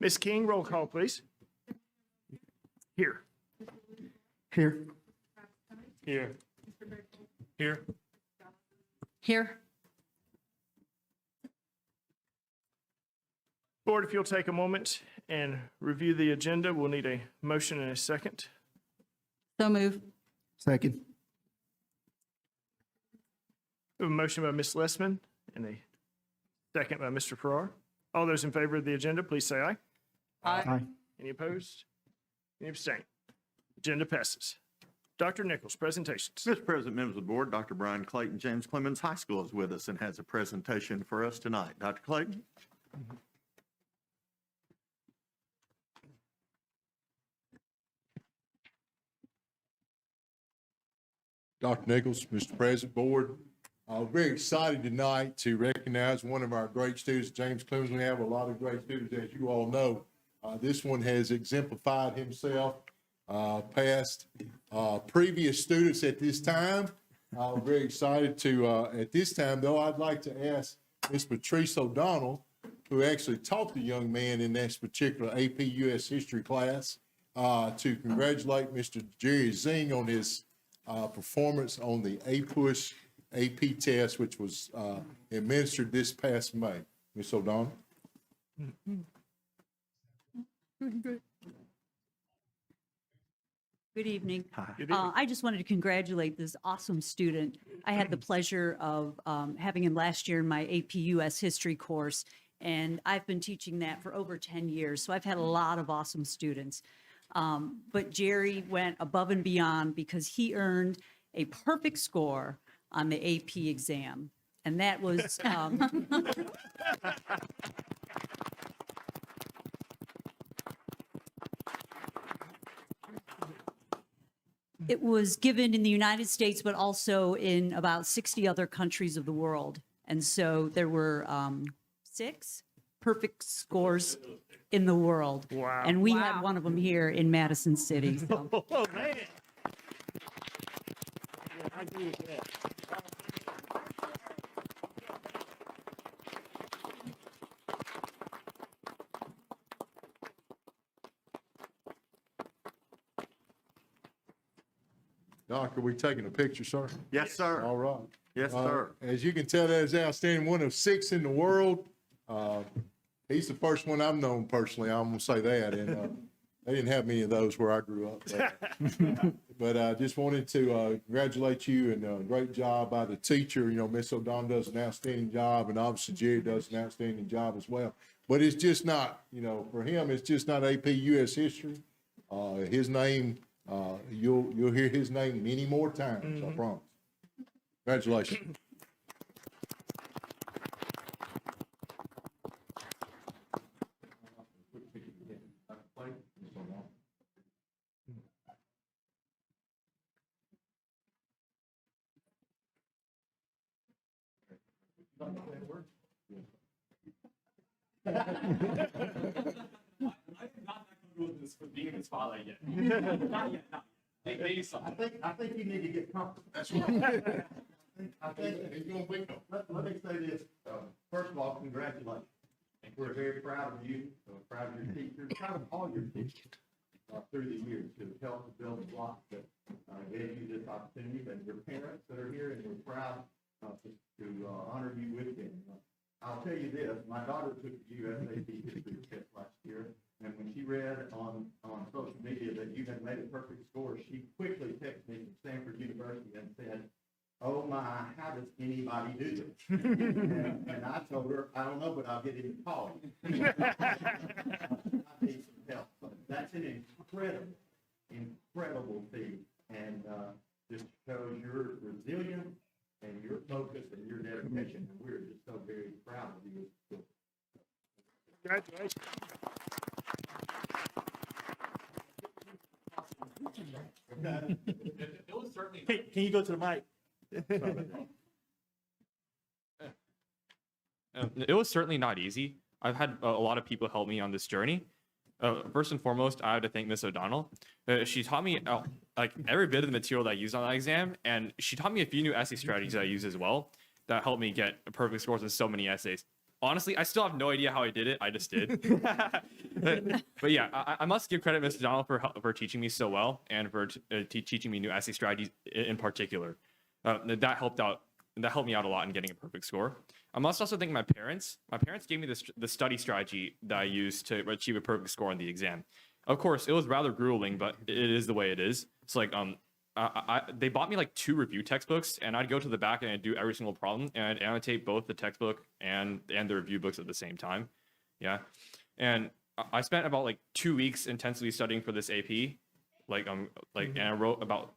Ms. King, roll call, please. Here. Here. Here. Here. Here. Board, if you'll take a moment and review the agenda, we'll need a motion and a second. So move. Second. We have a motion by Ms. Lessman and a second by Mr. Farrar. All those in favor of the agenda, please say aye. Aye. Any opposed? Any abstain? Agenda passes. Dr. Nichols, presentations. Mr. President, members of the board, Dr. Brian Clayton, James Clemens High School is with us and has a presentation for us tonight. Dr. Clayton? Dr. Nichols, Mr. President, Board, very excited tonight to recognize one of our great students, James Clemens. We have a lot of great students, as you all know. This one has exemplified himself past previous students at this time. I'm very excited to, at this time, though, I'd like to ask Ms. Patrice O'Donnell, who actually taught the young man in this particular AP US history class, to congratulate Mr. Jerry Zing on his performance on the APUSH AP test, which was administered this past May. Ms. O'Donnell. Good evening. Good evening. I just wanted to congratulate this awesome student. I had the pleasure of having him last year in my AP US history course, and I've been teaching that for over 10 years, so I've had a lot of awesome students. But Jerry went above and beyond because he earned a perfect score on the AP exam. And that was, it was given in the United States, but also in about 60 other countries of the world. And so there were 6 perfect scores in the world. Wow. And we had one of them here in Madison City. So. Oh, man. I agree with that. Doc, are we taking a picture, sir? Yes, sir. All right. Yes, sir. As you can tell, that is outstanding. One of 6 in the world. He's the first one I've known personally. I'm going to say that. And they didn't have many of those where I grew up. But I just wanted to congratulate you, and great job by the teacher. You know, Miss O'Donnell does an outstanding job, and obviously Jerry does an outstanding job as well. But it's just not, you know, for him, it's just not AP US history. His name, you'll hear his name many more times, I promise. Congratulations. I'm not that comfortable with this for being in the spotlight yet. Not yet. Maybe something. I think you need to get comfortable. That's right. I think, let me say this. First of all, congratulations. We're very proud of you, proud of your teachers, proud of all your teachers through the years who have helped to build the block that gave you this opportunity, and your parents that are here, and we're proud to honor you with them. I'll tell you this, my daughter took the USAP history test last year, and when she read on social media that you had made a perfect score, she quickly texted me from Stanford University and said, "Oh my, how does anybody do this?" and I told her, "I don't know, but I'll get him to call you." I need some help. But that's an incredible feat, and just shows your resilience and your focus and your dedication, and we're just so very proud of you. Congratulations. It was certainly. Can you go to the mic? It was certainly not easy. I've had a lot of people help me on this journey. First and foremost, I have to thank Miss O'Donnell. She taught me like every bit of the material that I used on that exam, and she taught me a few new essay strategies that I use as well that helped me get perfect scores in so many essays. Honestly, I still have no idea how I did it. I just did. But yeah, I must give credit to Miss O'Donnell for teaching me so well and for teaching me new essay strategies in particular. That helped out. That helped me out a lot in getting a perfect score. I must also thank my parents. My parents gave me the study strategy that I used to achieve a perfect score on the exam. Of course, it was rather grueling, but it is the way it is. It's like they bought me like 2 review textbooks, and I'd go to the back and I'd do every single problem, and I'd annotate both the textbook and the review books at the same time. Yeah, and I spent about like 2 weeks intensely studying for this AP, and I wrote about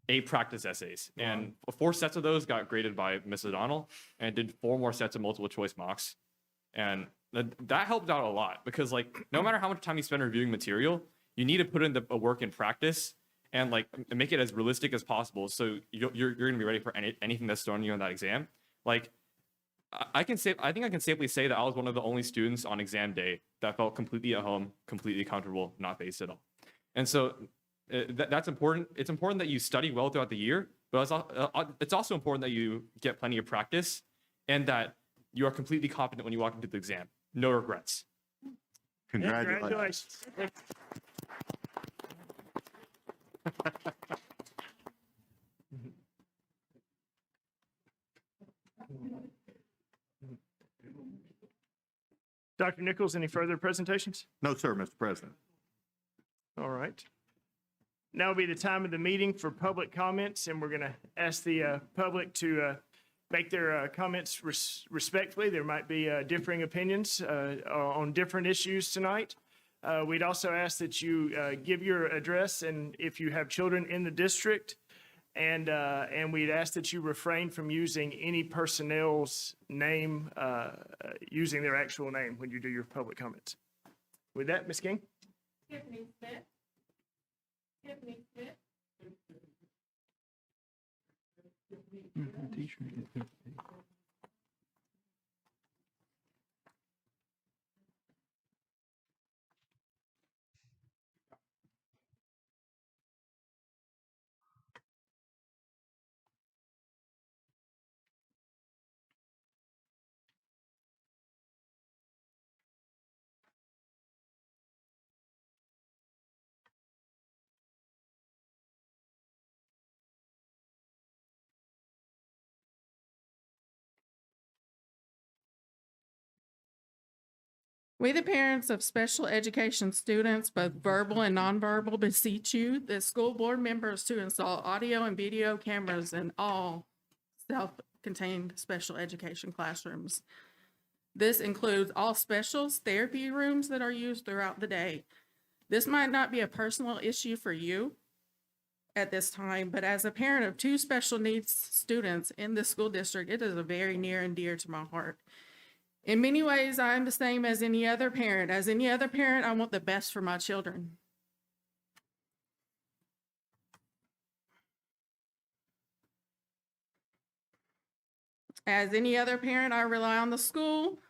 8 practice essays, and 4 sets of those got graded by Miss O'Donnell, and did 4 more sets of multiple choice mocks, and that helped out a lot because like no matter how much time you spend reviewing material, you need to put in the work in practice and like make it as realistic as possible, so you're gonna be ready for anything that's thrown you on that exam. Like I think I can safely say that I was one of the only students on exam day that felt completely at home, completely comfortable, not phased at all, and so. That's important. It's important that you study well throughout the year, but it's also important that you get plenty of practice and that you are completely confident when you walk into the exam. No regrets. Congratulations. Dr. Nichols, any further presentations? No, sir, Mr. President. All right. Now will be the time of the meeting for public comments, and we're going to ask the public to make their comments respectfully. There might be differing opinions on different issues tonight. We'd also ask that you give your address and if you have children in the district, and we'd ask that you refrain from using any personnel's name, using their actual name when you do your public comments. With that, Ms. King? Tiffany Smith. Tiffany Smith. We, the parents of special education students, both verbal and nonverbal, beseech you, the school board members, to install audio and video cameras in all self-contained special education classrooms. This includes all specials therapy rooms that are used throughout the day. This might not be a personal issue for you at this time, but as a parent of 2 special needs students in the school district, it is a very near and dear to my heart. In many ways, I am the same as any other parent. As any other parent, I want the best for my children. As any other parent, I rely on the school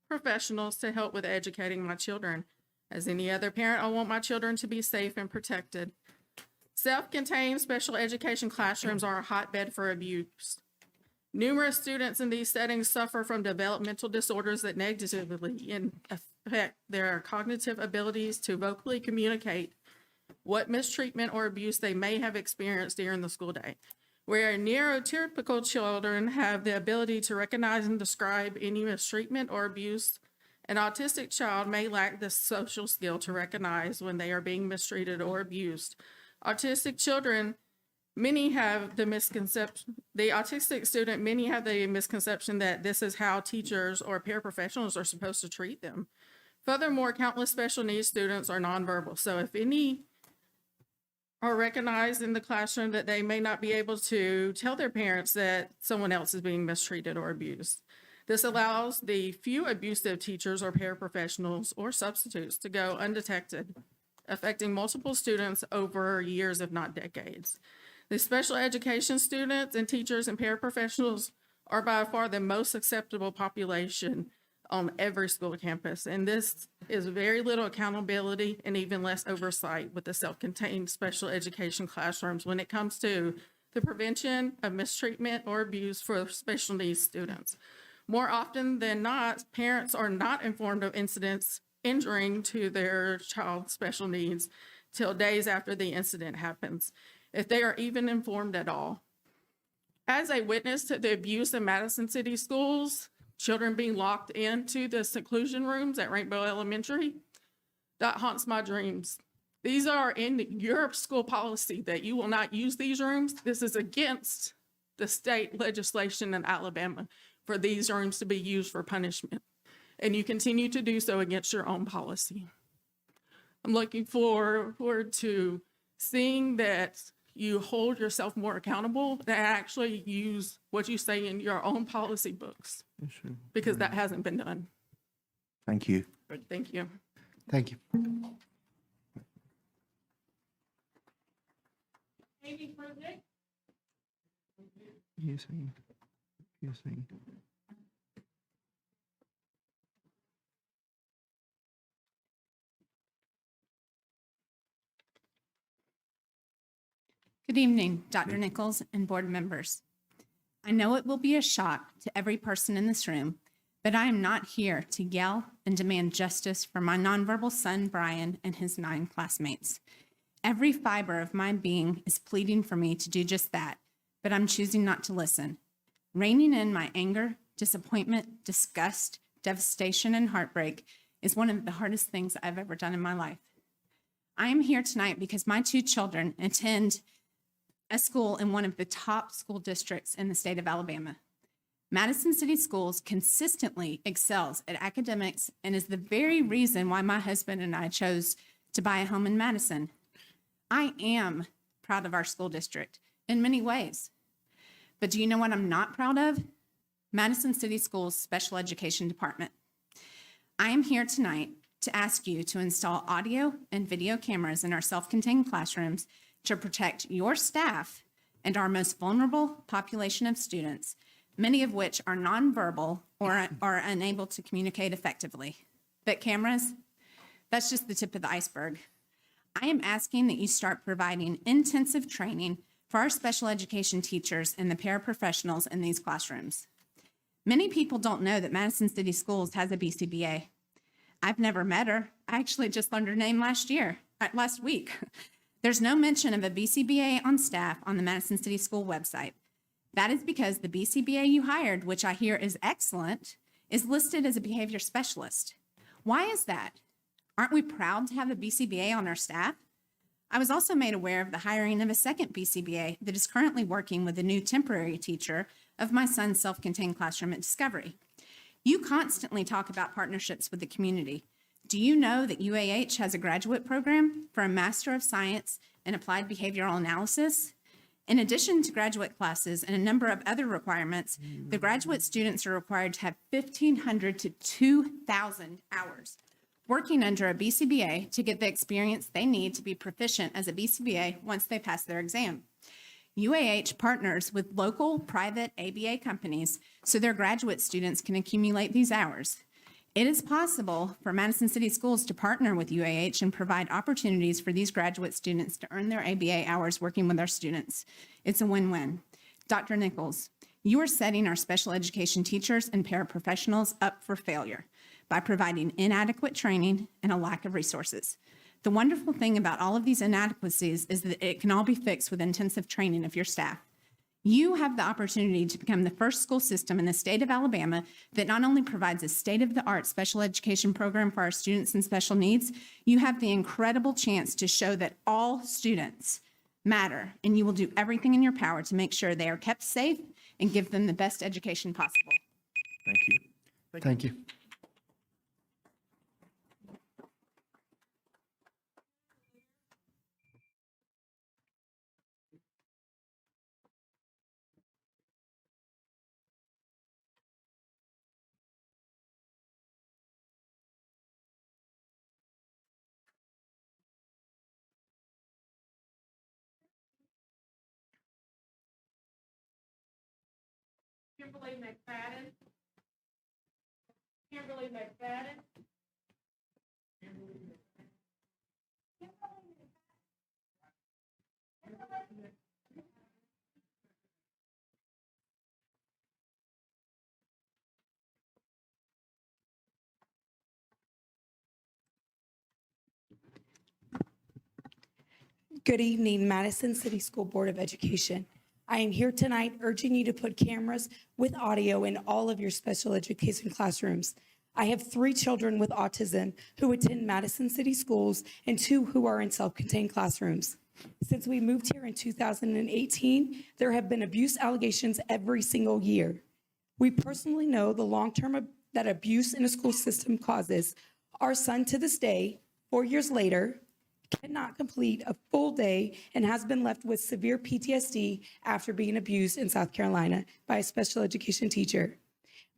professionals to help with educating my children. As any other parent, I want my children to be safe and protected. Self-contained special education classrooms are a hotbed for abuse. Numerous students in these settings suffer from developmental disorders that negatively affect their cognitive abilities to vocally communicate what mistreatment or abuse they may have experienced during the school day. Where neurotypical children have the ability to recognize and describe any mistreatment or abuse, an autistic child may lack the social skill to recognize when they are being mistreated or abused. Autistic children, many have the misconception, the autistic student, many have the misconception that this is how teachers or paraprofessionals are supposed to treat them. Furthermore, countless special needs students are nonverbal. So if any are recognized in the classroom, that they may not be able to tell their parents that someone else is being mistreated or abused. This allows the few abusive teachers or paraprofessionals or substitutes to go undetected, affecting multiple students over years, if not decades. The special education students and teachers and paraprofessionals are by far the most acceptable population on every school campus. And this is very little accountability and even less oversight with the self-contained special education classrooms when it comes to the prevention of mistreatment or abuse for special needs students. More often than not, parents are not informed of incidents injuring to their child's special needs till days after the incident happens, if they are even informed at all. As a witness to the abuse in Madison City schools, children being locked into the seclusion rooms at Rainbow Elementary, that haunts my dreams. These are in your school policy that you will not use these rooms. This is against the state legislation in Alabama for these rooms to be used for punishment. And you continue to do so against your own policy. I'm looking forward to seeing that you hold yourself more accountable and actually use what you say in your own policy books, because that hasn't been done. Thank you. Thank you. Thank you. Using. Good evening, Dr. Nichols and board members. I know it will be a shock to every person in this room, but I am not here to yell and demand justice for my nonverbal son, Brian, and his 9 classmates. Every fiber of my being is pleading for me to do just that, but I'm choosing not to listen. Reining in my anger, disappointment, disgust, devastation, and heartbreak is one of the hardest things I've ever done in my life. I am here tonight because my 2 children attend a school in one of the top school districts in the state of Alabama. Madison City Schools consistently excels at academics and is the very reason why my husband and I chose to buy a home in Madison. I am proud of our school district in many ways. But do you know what I'm not proud of? Madison City Schools Special Education Department. I am here tonight to ask you to install audio and video cameras in our self-contained classrooms to protect your staff and our most vulnerable population of students, many of which are nonverbal or are unable to communicate effectively. But cameras, that's just the tip of the iceberg. I am asking that you start providing intensive training for our special education teachers and the paraprofessionals in these classrooms. Many people don't know that Madison City Schools has a BCBA. I've never met her. I actually just learned her name last week. There's no mention of a BCBA on staff on the Madison City School website. That is because the BCBA you hired, which I hear is excellent, is listed as a behavior specialist. Why is that? Aren't we proud to have a BCBA on our staff? I was also made aware of the hiring of a second BCBA that is currently working with a new temporary teacher of my son's self-contained classroom at Discovery. You constantly talk about partnerships with the community. Do you know that UAH has a graduate program for a Master of Science in Applied Behavioral Analysis? In addition to graduate classes and a number of other requirements, the graduate students are required to have 1,500 to 2,000 hours working under a BCBA to get the experience they need to be proficient as a BCBA once they pass their exam. UAH partners with local private ABA companies so their graduate students can accumulate these hours. It is possible for Madison City Schools to partner with UAH and provide opportunities for these graduate students to earn their ABA hours working with our students. It's a win-win. Dr. Nichols, you are setting our special education teachers and paraprofessionals up for failure by providing inadequate training and a lack of resources. The wonderful thing about all of these inadequacies is that it can all be fixed with intensive training of your staff. You have the opportunity to become the first school system in the state of Alabama that not only provides a state-of-the-art special education program for our students in special needs, you have the incredible chance to show that all students matter, and you will do everything in your power to make sure they are kept safe and give them the best education possible. Thank you. Thank you. Kimberly McFadden. Kimberly McFadden. Good evening, Madison City School Board of Education. I am here tonight urging you to put cameras with audio in all of your special education classrooms. I have 3 children with autism who attend Madison City Schools and 2 who are in self-contained classrooms. Since we moved here in 2018, there have been abuse allegations every single year. We personally know the long-term that abuse in a school system causes. Our son, to this day, 4 years later, cannot complete a full day and has been left with severe PTSD after being abused in South Carolina by a special education teacher.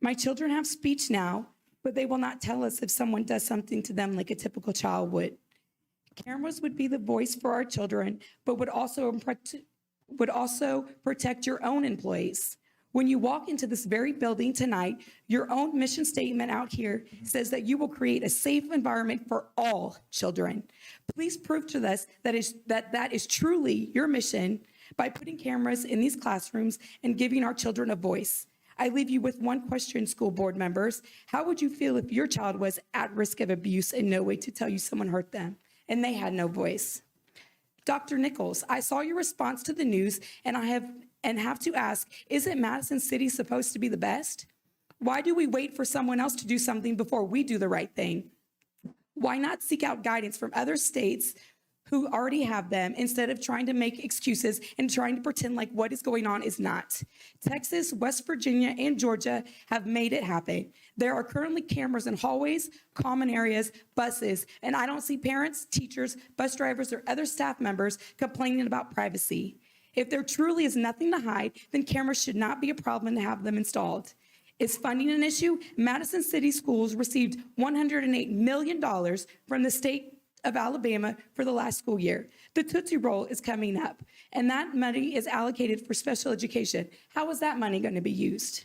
My children have speech now, but they will not tell us if someone does something to them like a typical child would. Cameras would be the voice for our children, but would also protect your own employees. When you walk into this very building tonight, your own mission statement out here says that you will create a safe environment for all children. Please prove to us that is truly your mission by putting cameras in these classrooms and giving our children a voice. I leave you with one question, school board members. How would you feel if your child was at risk of abuse and no way to tell you someone hurt them and they had no voice? Dr. Nichols, I saw your response to the news and have to ask, isn't Madison City supposed to be the best? Why do we wait for someone else to do something before we do the right thing? Why not seek out guidance from other states who already have them instead of trying to make excuses and trying to pretend like what is going on is not? Texas, West Virginia, and Georgia have made it happen. There are currently cameras in hallways, common areas, buses, and I don't see parents, teachers, bus drivers, or other staff members complaining about privacy. If there truly is nothing to hide, then cameras should not be a problem to have them installed. Is funding an issue? Madison City Schools received $108 million from the state of Alabama for the last school year. The Tootsie Roll is coming up, and that money is allocated for special education. How is that money going to be used?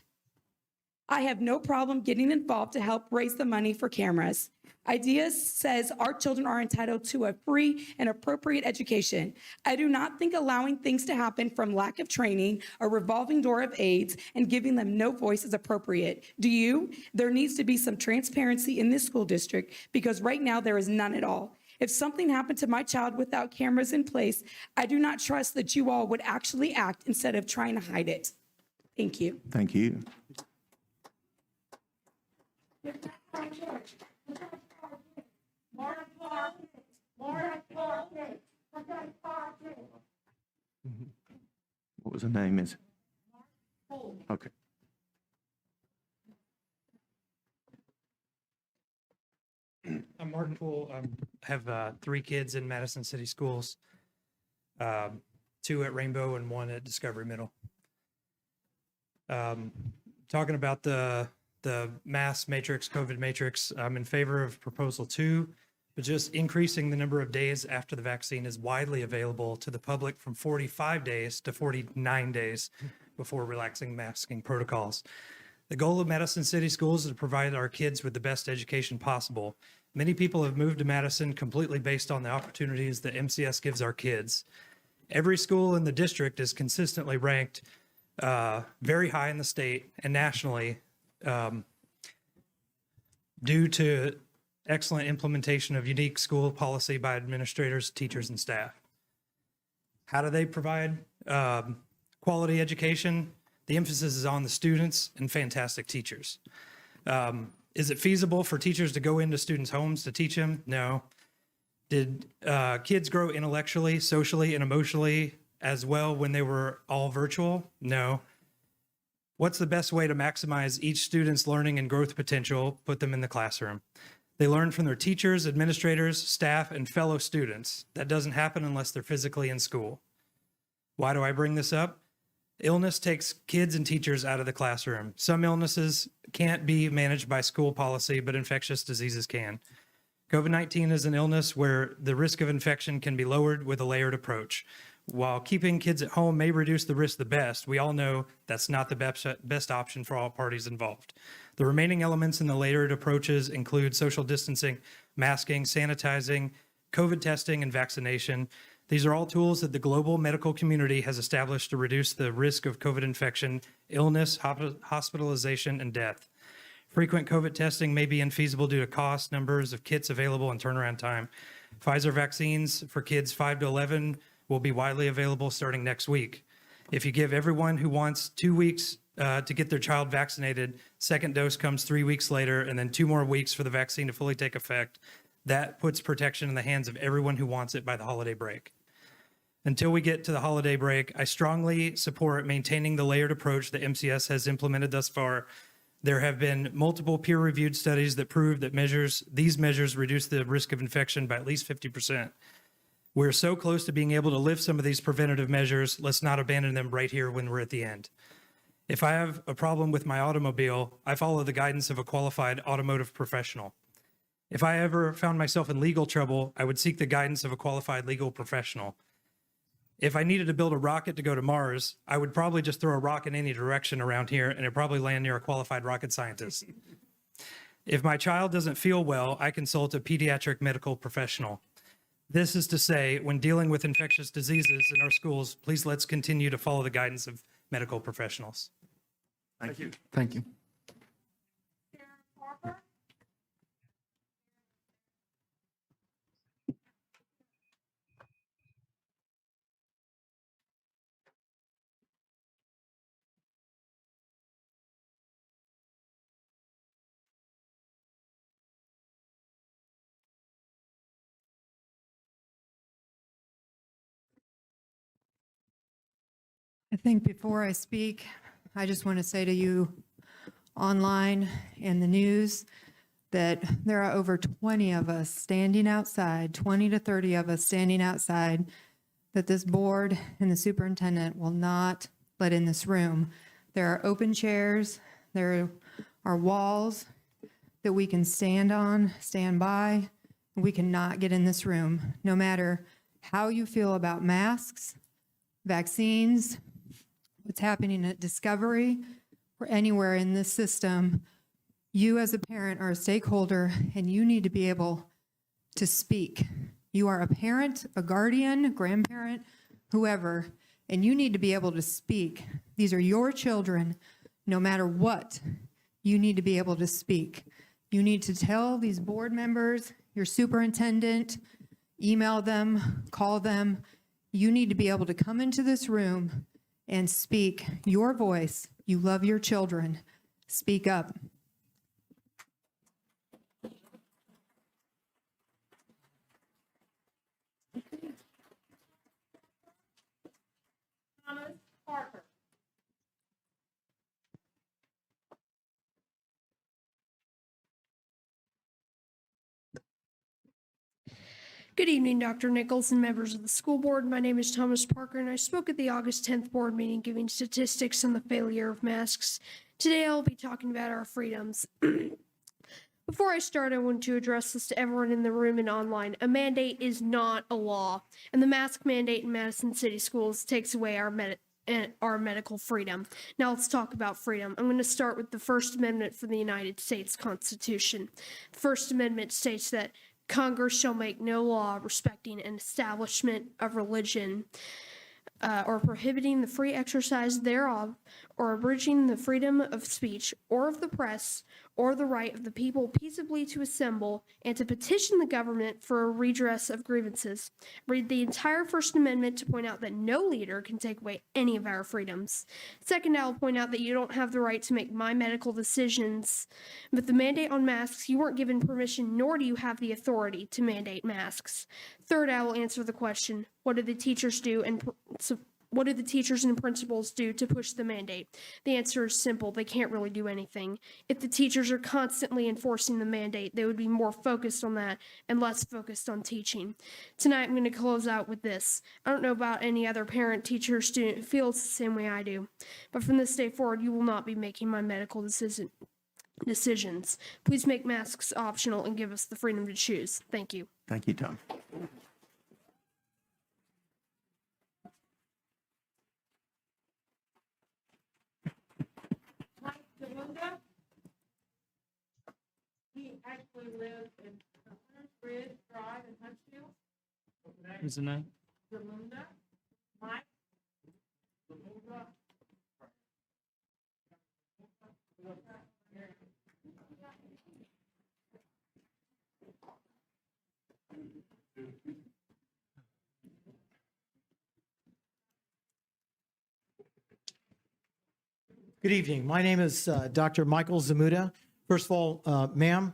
I have no problem getting involved to help raise the money for cameras. Ideas says our children are entitled to a free and appropriate education. I do not think allowing things to happen from lack of training, a revolving door of aides, and giving them no voice is appropriate. Do you? There needs to be some transparency in this school district because right now there is none at all. If something happened to my child without cameras in place, I do not trust that you all would actually act instead of trying to hide it. Thank you. Thank you. What was her name is? Okay. I'm Martin Poole. I have 3 kids in Madison City Schools, 2 at Rainbow and 1 at Discovery Middle. Talking about the mass matrix, COVID matrix, I'm in favor of proposal 2, but just increasing the number of days after the vaccine is widely available to the public from 45 days to 49 days before relaxing masking protocols. The goal of Madison City Schools is to provide our kids with the best education possible. Many people have moved to Madison completely based on the opportunities that MCS gives our kids. Every school in the district is consistently ranked very high in the state and nationally due to excellent implementation of unique school policy by administrators, teachers, and staff. How do they provide quality education? The emphasis is on the students and fantastic teachers. Is it feasible for teachers to go into students' homes to teach them? No. Did kids grow intellectually, socially, and emotionally as well when they were all virtual? No. What's the best way to maximize each student's learning and growth potential? Put them in the classroom. They learn from their teachers, administrators, staff, and fellow students. That doesn't happen unless they're physically in school. Why do I bring this up? Illness takes kids and teachers out of the classroom. Some illnesses can't be managed by school policy, but infectious diseases can. COVID-19 is an illness where the risk of infection can be lowered with a layered approach. While keeping kids at home may reduce the risk the best, we all know that's not the best option for all parties involved. The remaining elements in the layered approaches include social distancing, masking, sanitizing, COVID testing, and vaccination. These are all tools that the global medical community has established to reduce the risk of COVID infection, illness, hospitalization, and death. Frequent COVID testing may be infeasible due to cost, numbers of kits available, and turnaround time. Pfizer vaccines for kids 5 to 11 will be widely available starting next week. If you give everyone who wants 2 weeks to get their child vaccinated, second dose comes 3 weeks later, and then 2 more weeks for the vaccine to fully take effect. That puts protection in the hands of everyone who wants it by the holiday break. Until we get to the holiday break, I strongly support maintaining the layered approach that MCS has implemented thus far. There have been multiple peer-reviewed studies that prove that these measures reduce the risk of infection by at least 50%. We're so close to being able to lift some of these preventative measures, let's not abandon them right here when we're at the end. If I have a problem with my automobile, I follow the guidance of a qualified automotive professional. If I ever found myself in legal trouble, I would seek the guidance of a qualified legal professional. If I needed to build a rocket to go to Mars, I would probably just throw a rock in any direction around here and it'd probably land near a qualified rocket scientist. If my child doesn't feel well, I consult a pediatric medical professional. This is to say, when dealing with infectious diseases in our schools, please let's continue to follow the guidance of medical professionals. Thank you. Thank you. I think before I speak, I just want to say to you online and the news that there are over 20 of us standing outside, 20 to 30 of us standing outside, that this board and the superintendent will not let in this room. There are open chairs, there are walls that we can stand on, stand by. We cannot get in this room, no matter how you feel about masks, vaccines, what's happening at Discovery, or anywhere in this system. You as a parent are a stakeholder and you need to be able to speak. You are a parent, a guardian, a grandparent, whoever, and you need to be able to speak. These are your children. No matter what, you need to be able to speak. You need to tell these board members, your superintendent, email them, call them. You need to be able to come into this room and speak your voice. You love your children. Speak up. Good evening, Dr. Nichols and members of the school board. My name is Thomas Parker, and I spoke at the August 10th board meeting giving statistics on the failure of masks. Today, I'll be talking about our freedoms. Before I start, I want to address this to everyone in the room and online. A mandate is not a law, and the mask mandate in Madison City Schools takes away our medical freedom. Now let's talk about freedom. I'm going to start with the First Amendment for the United States Constitution. The First Amendment states that Congress shall make no law respecting an establishment of religion or prohibiting the free exercise thereof, or abridging the freedom of speech or of the press, or the right of the people peaceably to assemble and to petition the government for a redress of grievances. Read the entire First Amendment to point out that no leader can take away any of our freedoms. Second, I'll point out that you don't have the right to make my medical decisions. With the mandate on masks, you weren't given permission, nor do you have the authority to mandate masks. Third, I will answer the question, what do the teachers do and what do the teachers and principals do to push the mandate? The answer is simple. They can't really do anything. If the teachers are constantly enforcing the mandate, they would be more focused on that and less focused on teaching. Tonight, I'm going to close out with this. I don't know about any other parent, teacher, student who feels the same way I do, but from this day forward, you will not be making my medical decisions. Please make masks optional and give us the freedom to choose. Thank you. Thank you, Tom. who live in Hunters Ridge Drive in Huntsville. What's the name? Zamunda, Mike. Good evening. My name is Dr. Michael Zamuda. First of all, ma'am,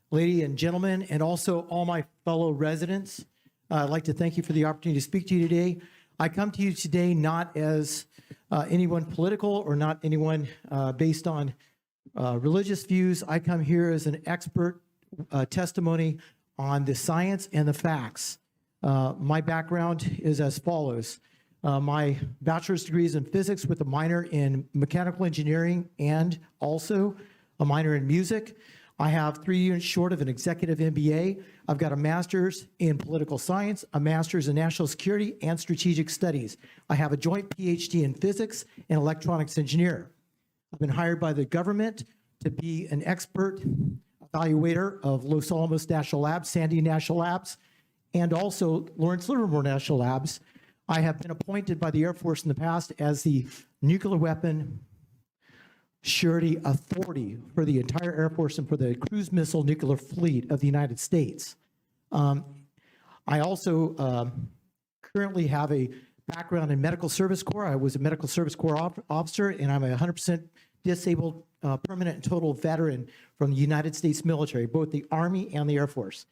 lady and gentlemen, and also all my fellow residents, I'd like to thank you for the opportunity to speak to you today. I come to you today not as anyone political or not anyone based on religious views. I come here as an expert testimony on the science and the facts. My background is as follows. My bachelor's degree is in physics with a minor in mechanical engineering and also a minor in music. I have 3 units short of an executive MBA. I've got a master's in political science, a master's in national security and strategic studies. I have a joint PhD in physics and electronics engineer. I've been hired by the government to be an expert evaluator of Los Alamos National Labs, Sandy National Labs, and also Lawrence Livermore National Labs. I have been appointed by the Air Force in the past as the nuclear weapon surety authority for the entire Air Force and for the cruise missile nuclear fleet of the United States. I also currently have a background in medical service corps. I was a medical service corps officer, and I'm a 100% disabled permanent and total veteran from the United States military, both the Army and the Air Force.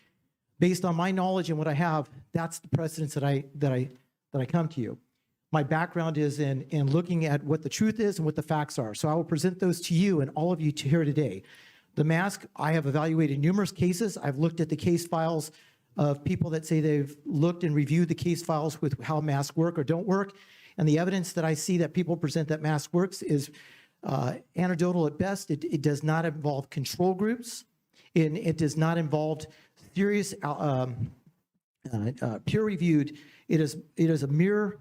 Based on my knowledge and what I have, that's the precedence that I come to you. My background is in looking at what the truth is and what the facts are. So I will present those to you and all of you to here today. The mask, I have evaluated numerous cases. I've looked at the case files of people that say they've looked and reviewed the case files with how masks work or don't work. And the evidence that I see that people present that mask works is anecdotal at best. It does not involve control groups. It does not involve serious peer-reviewed. It is a mere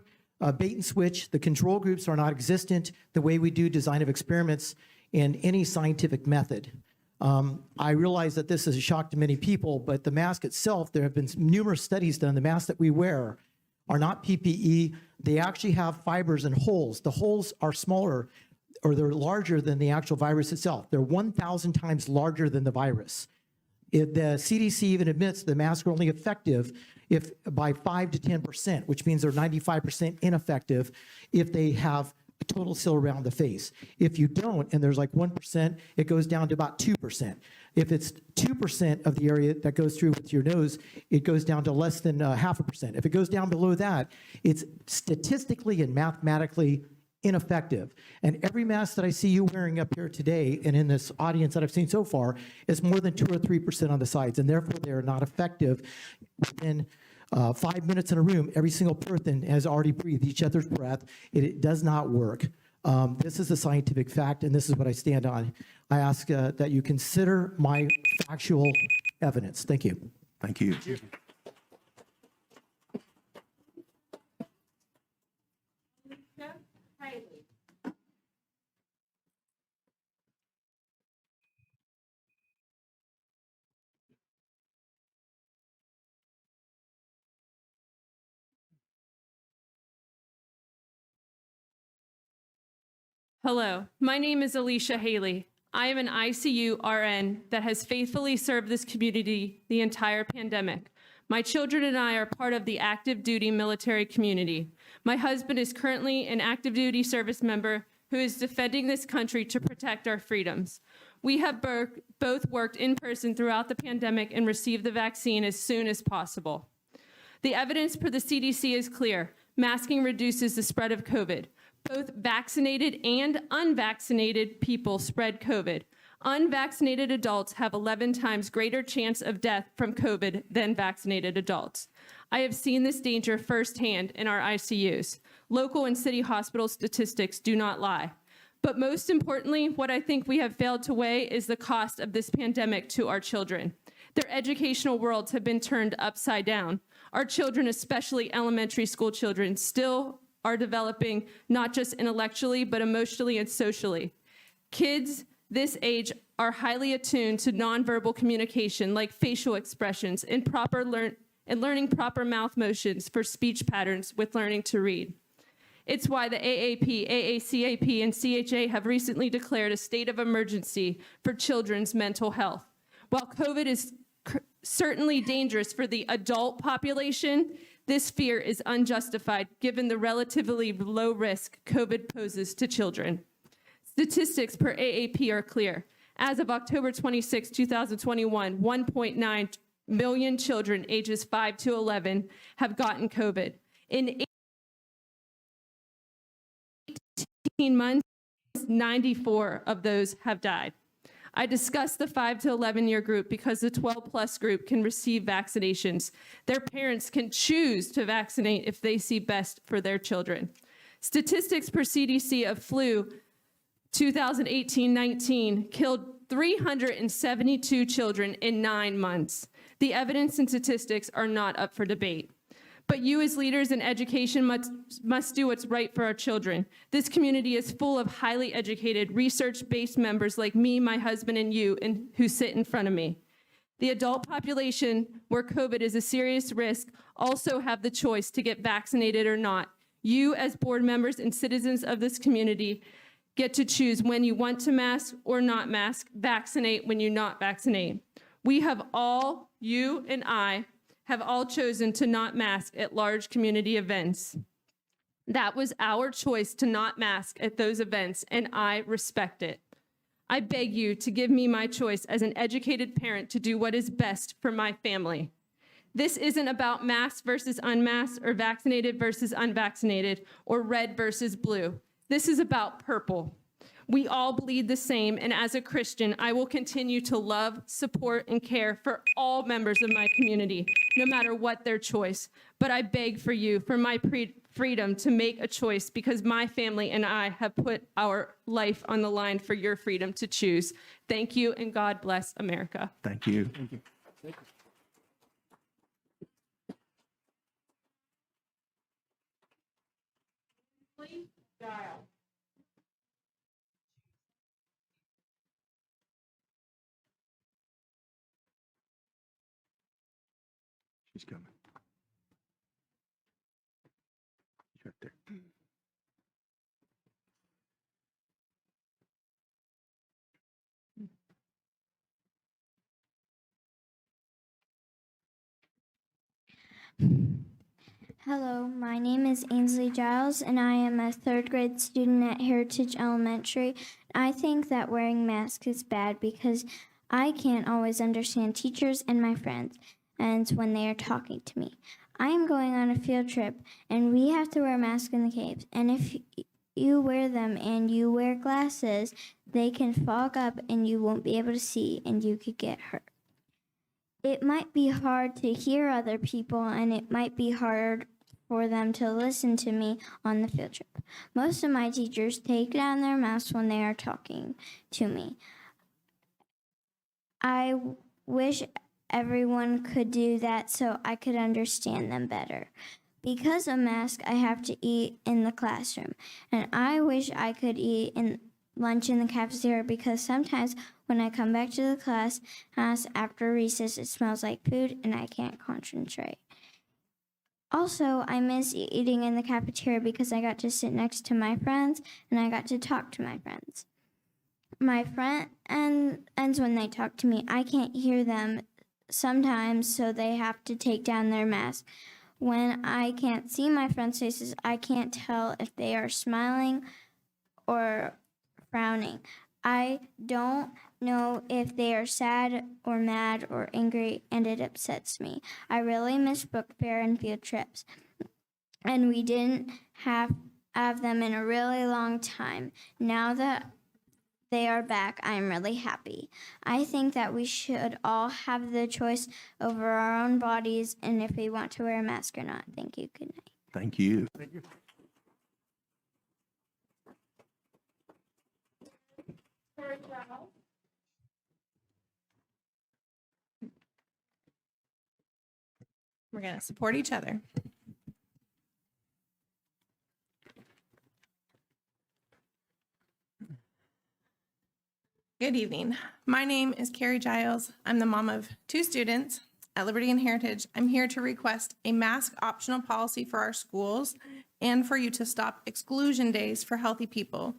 bait and switch. The control groups are not existent the way we do design of experiments in any scientific method. I realize that this is a shock to many people, but the mask itself, there have been numerous studies done. The masks that we wear are not PPE. They actually have fibers and holes. The holes are smaller, or they're larger than the actual virus itself. They're 1,000 times larger than the virus. The CDC even admits the masks are only effective if by 5 to 10%, which means they're 95% ineffective if they have a total seal around the face. If you don't, and there's like 1%, it goes down to about 2%. If it's 2% of the area that goes through with your nose, it goes down to less than 0.5%. If it goes down below that, it's statistically and mathematically ineffective. And every mask that I see you wearing up here today and in this audience that I've seen so far is more than 2 or 3% on the sides, and therefore they are not effective. Within 5 minutes in a room, every single person has already breathed each other's breath. It does not work. This is a scientific fact, and this is what I stand on. I ask that you consider my factual evidence. Thank you. Thank you. Hello, my name is Alicia Haley. I am an ICU RN that has faithfully served this community the entire pandemic. My children and I are part of the active duty military community. My husband is currently an active duty service member who is defending this country to protect our freedoms. We have both worked in person throughout the pandemic and received the vaccine as soon as possible. The evidence for the CDC is clear. Masking reduces the spread of COVID. Both vaccinated and unvaccinated people spread COVID. Unvaccinated adults have 11 times greater chance of death from COVID than vaccinated adults. I have seen this danger firsthand in our ICUs. Local and city hospital statistics do not lie. But most importantly, what I think we have failed to weigh is the cost of this pandemic to our children. Their educational worlds have been turned upside down. Our children, especially elementary school children, still are developing not just intellectually, but emotionally and socially. Kids this age are highly attuned to nonverbal communication like facial expressions and learning proper mouth motions for speech patterns with learning to read. It's why the AAP, AACAP, and CHA have recently declared a state of emergency for children's mental health. While COVID is certainly dangerous for the adult population, this fear is unjustified given the relatively low risk COVID poses to children. Statistics per AAP are clear. As of October 26, 2021, 1.9 million children ages 5 to 11 have gotten COVID. In 18 months, 94 of those have died. I discussed the 5 to 11-year group because the 12-plus group can receive vaccinations. Their parents can choose to vaccinate if they see best for their children. Statistics per CDC of flu 2018-19 killed 372 children in 9 months. The evidence and statistics are not up for debate. But you as leaders in education must do what's right for our children. This community is full of highly educated, research-based members like me, my husband, and you, and who sit in front of me. The adult population where COVID is a serious risk also have the choice to get vaccinated or not. You as board members and citizens of this community get to choose when you want to mask or not mask, vaccinate when you not vaccinate. We have all, you and I, have all chosen to not mask at large community events. That was our choice to not mask at those events, and I respect it. I beg you to give me my choice as an educated parent to do what is best for my family. This isn't about masked versus unmasked or vaccinated versus unvaccinated or red versus blue. This is about purple. We all bleed the same, and as a Christian, I will continue to love, support, and care for all members of my community, no matter what their choice. But I beg for you, for my freedom to make a choice, because my family and I have put our life on the line for your freedom to choose. Thank you, and God bless America. Thank you. She's coming. She's right there. Hello, my name is Ainsley Giles, and I am a third grade student at Heritage Elementary. I think that wearing masks is bad because I can't always understand teachers and my friends and when they are talking to me. I am going on a field trip, and we have to wear masks in the caves. And if you wear them and you wear glasses, they can fog up and you won't be able to see, and you could get hurt. It might be hard to hear other people, and it might be hard for them to listen to me on the field trip. Most of my teachers take down their masks when they are talking to me. I wish everyone could do that so I could understand them better. Because of masks, I have to eat in the classroom, and I wish I could eat in lunch in the cafeteria because sometimes when I come back to the class after recess, it smells like food and I can't concentrate. Also, I miss eating in the cafeteria because I got to sit next to my friends and I got to talk to my friends. My friends, when they talk to me, I can't hear them sometimes, so they have to take down their mask. When I can't see my friends' faces, I can't tell if they are smiling or frowning. I don't know if they are sad or mad or angry, and it upsets me. I really miss book fair and field trips, and we didn't have them in a really long time. Now that they are back, I am really happy. I think that we should all have the choice over our own bodies and if we want to wear a mask or not. Thank you. Good night. Thank you. Thank you. We're going to support each other. Good evening. My name is Carrie Giles. I'm the mom of 2 students at Liberty and Heritage. I'm here to request a mask optional policy for our schools and for you to stop exclusion days for healthy people.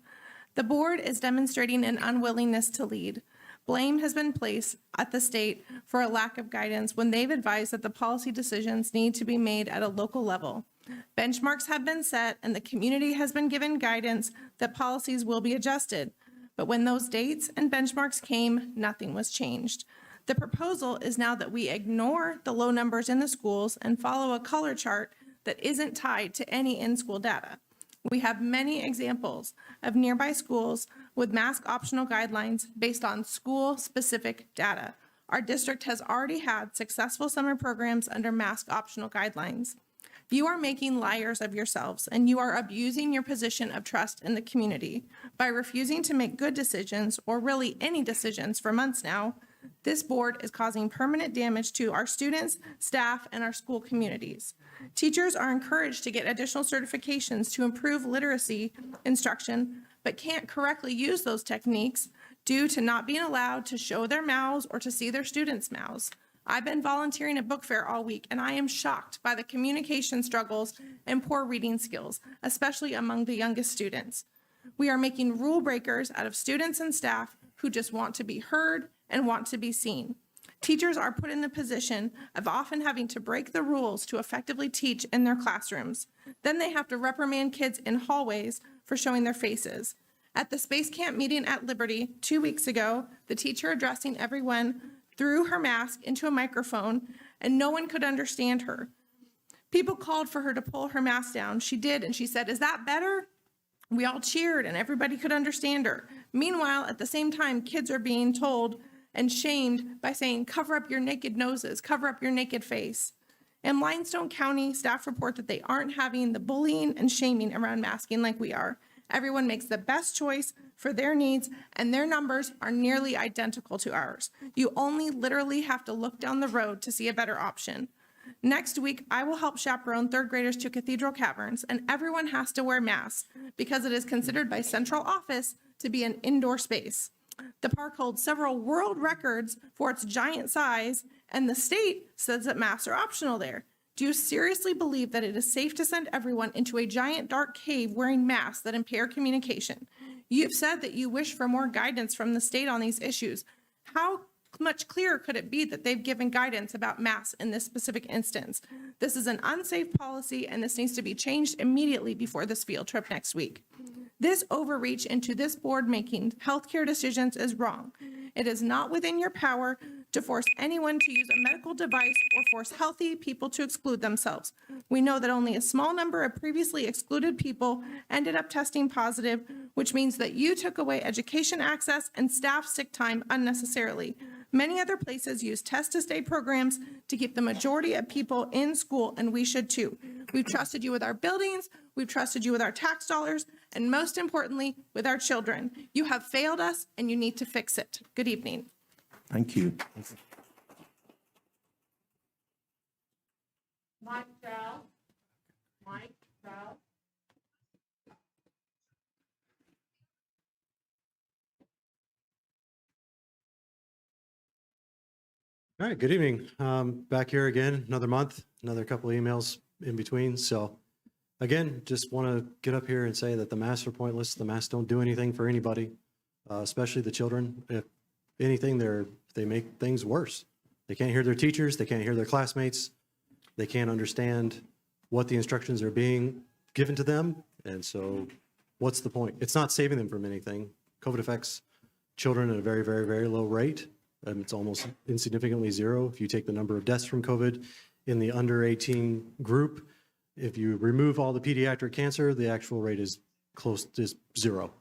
The board is demonstrating an unwillingness to lead. Blame has been placed at the state for a lack of guidance when they've advised that the policy decisions need to be made at a local level. Benchmarks have been set and the community has been given guidance that policies will be adjusted. But when those dates and benchmarks came, nothing was changed. The proposal is now that we ignore the low numbers in the schools and follow a color chart that isn't tied to any in-school data. We have many examples of nearby schools with mask optional guidelines based on school-specific data. Our district has already had successful summer programs under mask optional guidelines. You are making liars of yourselves, and you are abusing your position of trust in the community. By refusing to make good decisions, or really any decisions for months now, this board is causing permanent damage to our students, staff, and our school communities. Teachers are encouraged to get additional certifications to improve literacy instruction, but can't correctly use those techniques due to not being allowed to show their mouths or to see their students' mouths. I've been volunteering at book fair all week, and I am shocked by the communication struggles and poor reading skills, especially among the youngest students. We are making rule breakers out of students and staff who just want to be heard and want to be seen. Teachers are put in the position of often having to break the rules to effectively teach in their classrooms. Then they have to reprimand kids in hallways for showing their faces. At the Space Camp meeting at Liberty 2 weeks ago, the teacher addressing everyone threw her mask into a microphone and no one could understand her. People called for her to pull her mask down. She did, and she said, "Is that better?" We all cheered and everybody could understand her. Meanwhile, at the same time, kids are being told and shamed by saying, "Cover up your naked noses, cover up your naked face." In Limestone County, staff report that they aren't having the bullying and shaming around masking like we are. Everyone makes the best choice for their needs, and their numbers are nearly identical to ours. You only literally have to look down the road to see a better option. Next week, I will help chaperone 3rd graders to Cathedral Caverns, and everyone has to wear masks because it is considered by central office to be an indoor space. The park holds several world records for its giant size, and the state says that masks are optional there. Do you seriously believe that it is safe to send everyone into a giant dark cave wearing masks that impair communication? You've said that you wish for more guidance from the state on these issues. How much clearer could it be that they've given guidance about masks in this specific instance? This is an unsafe policy, and this needs to be changed immediately before this field trip next week. This overreach into this board making healthcare decisions is wrong. It is not within your power to force anyone to use a medical device or force healthy people to exclude themselves. We know that only a small number of previously excluded people ended up testing positive, which means that you took away education access and staff sick time unnecessarily. Many other places use test to stay programs to keep the majority of people in school, and we should too. We've trusted you with our buildings, we've trusted you with our tax dollars, and most importantly, with our children. You have failed us, and you need to fix it. Good evening. Thank you. Mike Bell. Mike Bell. All right, good evening. Back here again, another month, another couple of emails in between. So again, just want to get up here and say that the masks are pointless. The masks don't do anything for anybody, especially the children. If anything, they make things worse. They can't hear their teachers. They can't hear their classmates. They can't understand what the instructions are being given to them. And so what's the point? It's not saving them from anything. COVID affects children at a very, very, very low rate. It's almost insignificantly zero. If you take the number of deaths from COVID in the under 18 group, if you remove all the pediatric cancer, the actual rate is close to zero.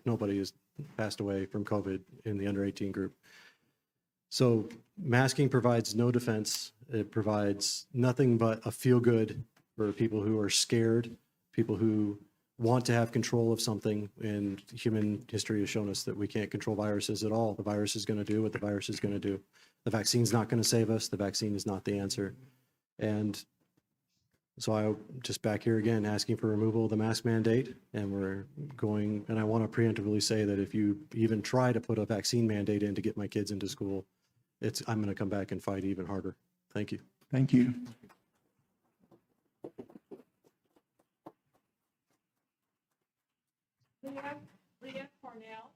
Nobody has passed away from COVID in the under 18 group. So masking provides no defense. It provides nothing but a feel good for people who are scared, people who want to have control of something, and human history has shown us that we can't control viruses at all. The virus is going to do what the virus is going to do. The vaccine's not going to save us. The vaccine is not the answer. And So I just back here again, asking for removal of the mask mandate. And we're going, and I want to preemptively say that if you even try to put a vaccine mandate in to get my kids into school, I'm going to come back and fight even harder. Thank you. Thank you. Leah Cornell.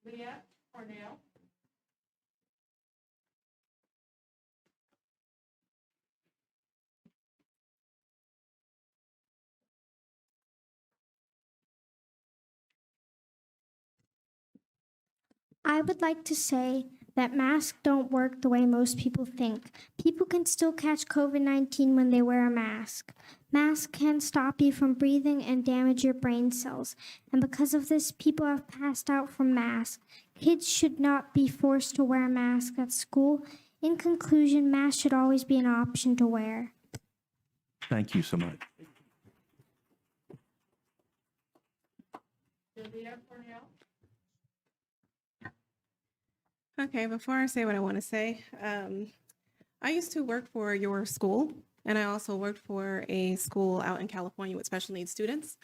Leah Cornell. I would like to say that masks don't work the way most people think. People can still catch COVID-19 when they wear a mask. Masks can stop you from breathing and damage your brain cells. And because of this, people have passed out from masks. Kids should not be forced to wear a mask at school. In conclusion, masks should always be an option to wear. Thank you so much. Leah Cornell. Okay, before I say what I want to say, I used to work for your school, and I also worked for a school out in California with special needs students.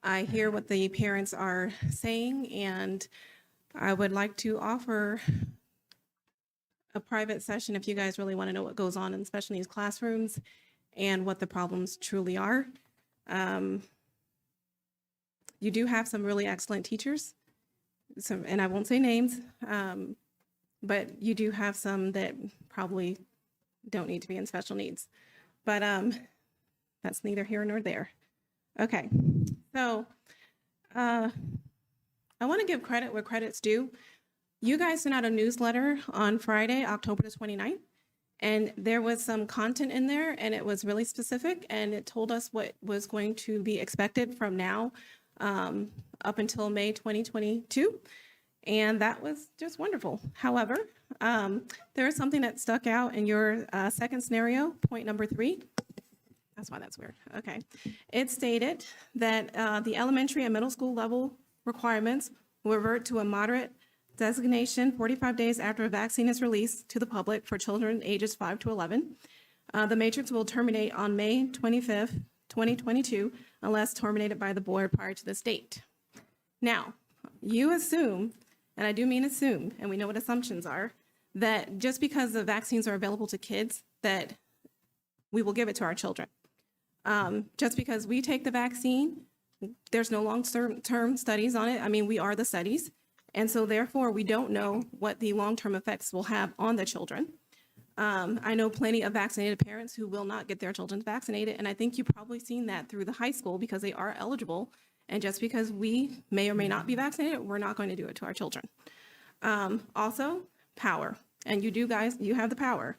I hear what the parents are saying, and I would like to offer a private session if you guys really want to know what goes on in special needs classrooms and what the problems truly are. You do have some really excellent teachers, and I won't say names, but you do have some that probably don't need to be in special needs. But that's neither here nor there. Okay, so I want to give credit where credit's due. You guys sent out a newsletter on Friday, October the 29th, and there was some content in there, and it was really specific, and it told us what was going to be expected from now up until May 2022. And that was just wonderful. However, there is something that stuck out in your second scenario, point number 3. That's why that's weird. Okay. It stated that the elementary and middle school level requirements will revert to a moderate designation 45 days after a vaccine is released to the public for children ages 5 to 11. The matrix will terminate on May 25th, 2022, unless terminated by the board prior to this date. Now, you assume, and I do mean assume, and we know what assumptions are, that just because the vaccines are available to kids, that we will give it to our children. Just because we take the vaccine, there's no long-term studies on it. I mean, we are the studies. And so therefore, we don't know what the long-term effects will have on the children. I know plenty of vaccinated parents who will not get their children vaccinated. And I think you've probably seen that through the high school because they are eligible. And just because we may or may not be vaccinated, we're not going to do it to our children. Also, power. And you have the power.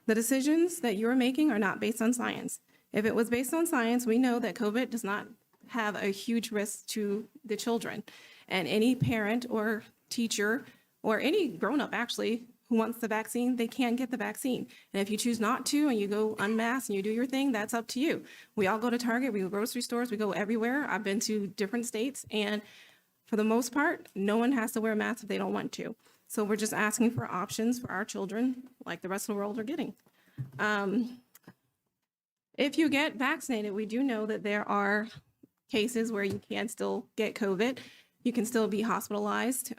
The decisions that you're making are not based on science. If it was based on science, we know that COVID does not have a huge risk to the children. And any parent or teacher or any grown-up actually who wants the vaccine, they can get the vaccine. And if you choose not to and you go unmasked and you do your thing, that's up to you. We all go to Target, we go to grocery stores, we go everywhere. I've been to different states, and for the most part, no one has to wear a mask if they don't want to. So we're just asking for options for our children like the rest of the world are getting. If you get vaccinated, we do know that there are cases where you can still get COVID. You can still be hospitalized.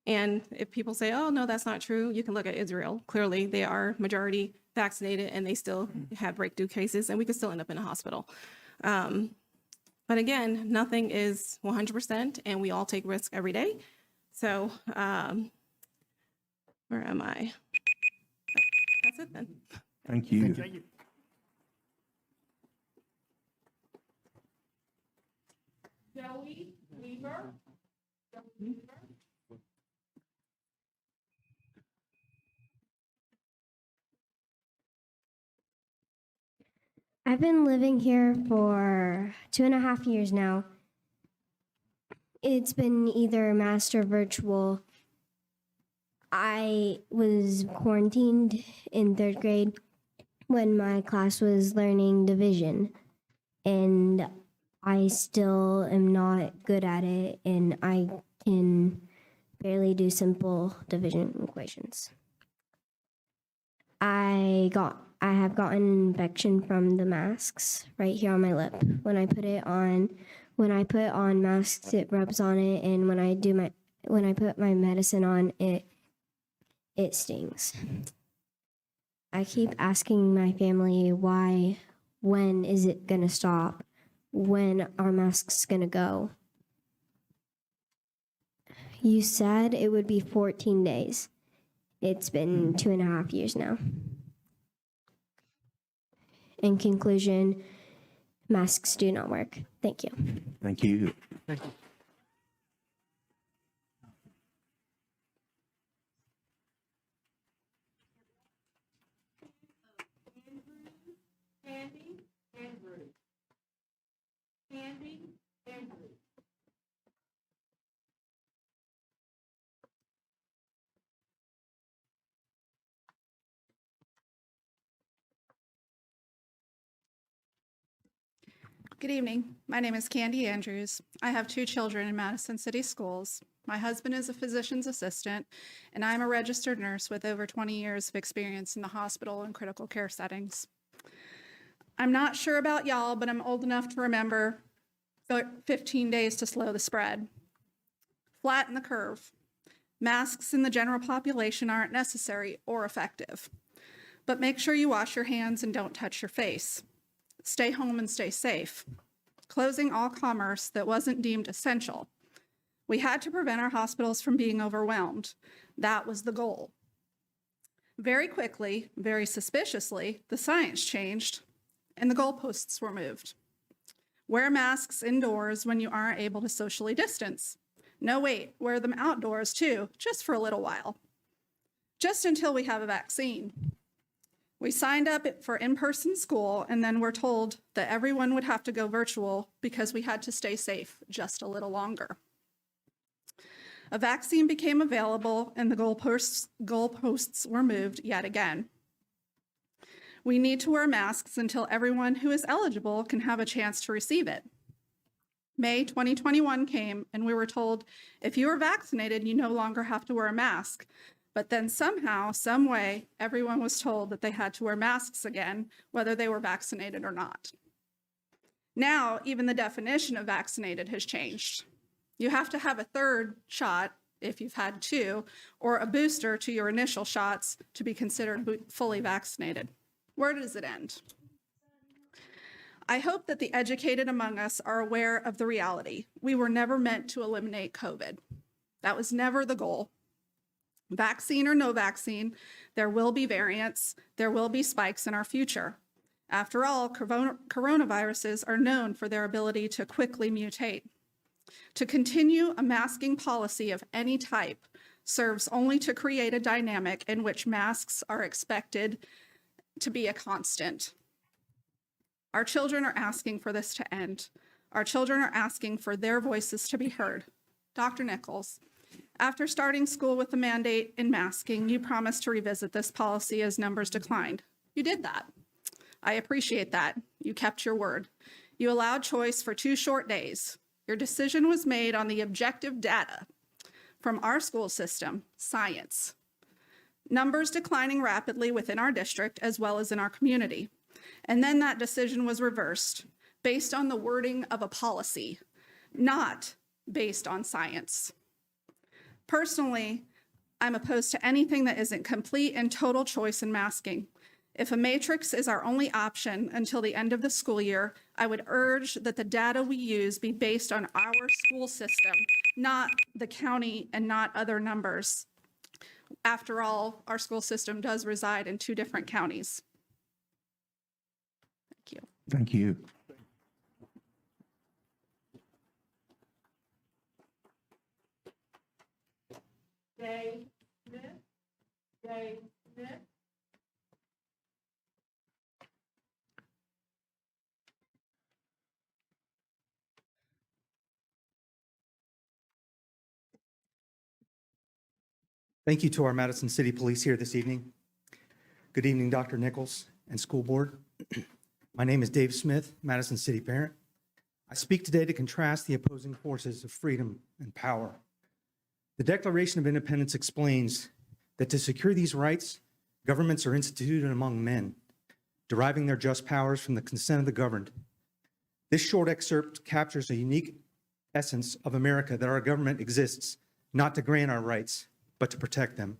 And if people say, oh, no, that's not true, you can look at Israel. Clearly, they are majority vaccinated and they still have breakthrough cases, and we could still end up in a hospital. But again, nothing is 100%, and we all take risks every day. So where am I? Oh, that's it then. Thank you. Thank you. Joey Weaver. Joey Weaver. I've been living here for 2.5 years now. It's been either masked or virtual. I was quarantined in 3rd grade when my class was learning division, and I still am not good at it, and I can barely do simple division equations. I I have gotten an infection from the masks right here on my lip. When I put on masks, it rubs on it, and when I put my medicine on, it stings. I keep asking my family why, when is it gonna stop? When are masks gonna go? You said it would be 14 days. It's been 2.5 years now. In conclusion, masks do not work. Thank you. Thank you. Good evening. My name is Candy Andrews. I have 2 children in Madison City Schools. My husband is a physician's assistant, and I'm a registered nurse with over 20 years of experience in the hospital and critical care settings. I'm not sure about y'all, but I'm old enough to remember 15 days to slow the spread. Flatten the curve. Masks in the general population aren't necessary or effective, but make sure you wash your hands and don't touch your face. Stay home and stay safe. Closing all commerce that wasn't deemed essential. We had to prevent our hospitals from being overwhelmed. That was the goal. Very quickly, very suspiciously, the science changed and the goalposts were moved. Wear masks indoors when you aren't able to socially distance. No, wait, wear them outdoors too, just for a little while. Just until we have a vaccine. We signed up for in-person school and then were told that everyone would have to go virtual because we had to stay safe just a little longer. A vaccine became available and the goalposts were moved yet again. We need to wear masks until everyone who is eligible can have a chance to receive it. May 2021 came and we were told if you are vaccinated, you no longer have to wear a mask. But then somehow, some way, everyone was told that they had to wear masks again, whether they were vaccinated or not. Now, even the definition of vaccinated has changed. You have to have a 3rd shot if you've had 2, or a booster to your initial shots to be considered fully vaccinated. Where does it end? I hope that the educated among us are aware of the reality. We were never meant to eliminate COVID. That was never the goal. Vaccine or no vaccine, there will be variants, there will be spikes in our future. After all, coronaviruses are known for their ability to quickly mutate. To continue a masking policy of any type serves only to create a dynamic in which masks are expected to be a constant. Our children are asking for this to end. Our children are asking for their voices to be heard. Dr. Nichols, after starting school with the mandate in masking, you promised to revisit this policy as numbers declined. You did that. I appreciate that. You kept your word. You allowed choice for 2 short days. Your decision was made on the objective data from our school system, science. Numbers declining rapidly within our district as well as in our community. And then that decision was reversed based on the wording of a policy, not based on science. Personally, I'm opposed to anything that isn't complete and total choice in masking. If a matrix is our only option until the end of the school year, I would urge that the data we use be based on our school system, not the county and not other numbers. After all, our school system does reside in 2 different counties. Thank you. Thank you. Jay Smith. Jay Smith. Thank you to our Madison City Police here this evening. Good evening, Dr. Nichols and school board. My name is Dave Smith, Madison City parent. I speak today to contrast the opposing forces of freedom and power. The Declaration of Independence explains that to secure these rights, governments are instituted among men. deriving their just powers from the consent of the governed. This short excerpt captures a unique essence of America, that our government exists not to grant our rights, but to protect them.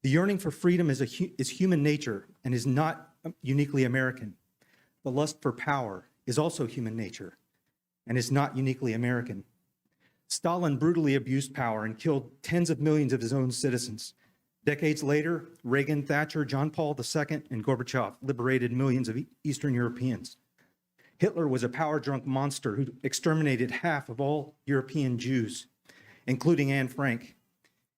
The yearning for freedom is human nature and is not uniquely American. The lust for power is also human nature and is not uniquely American. Stalin brutally abused power and killed tens of millions of his own citizens. Decades later, Reagan, Thatcher, John Paul II, and Gorbachev liberated millions of Eastern Europeans. Hitler was a power-drunk monster who exterminated half of all European Jews, including Anne Frank.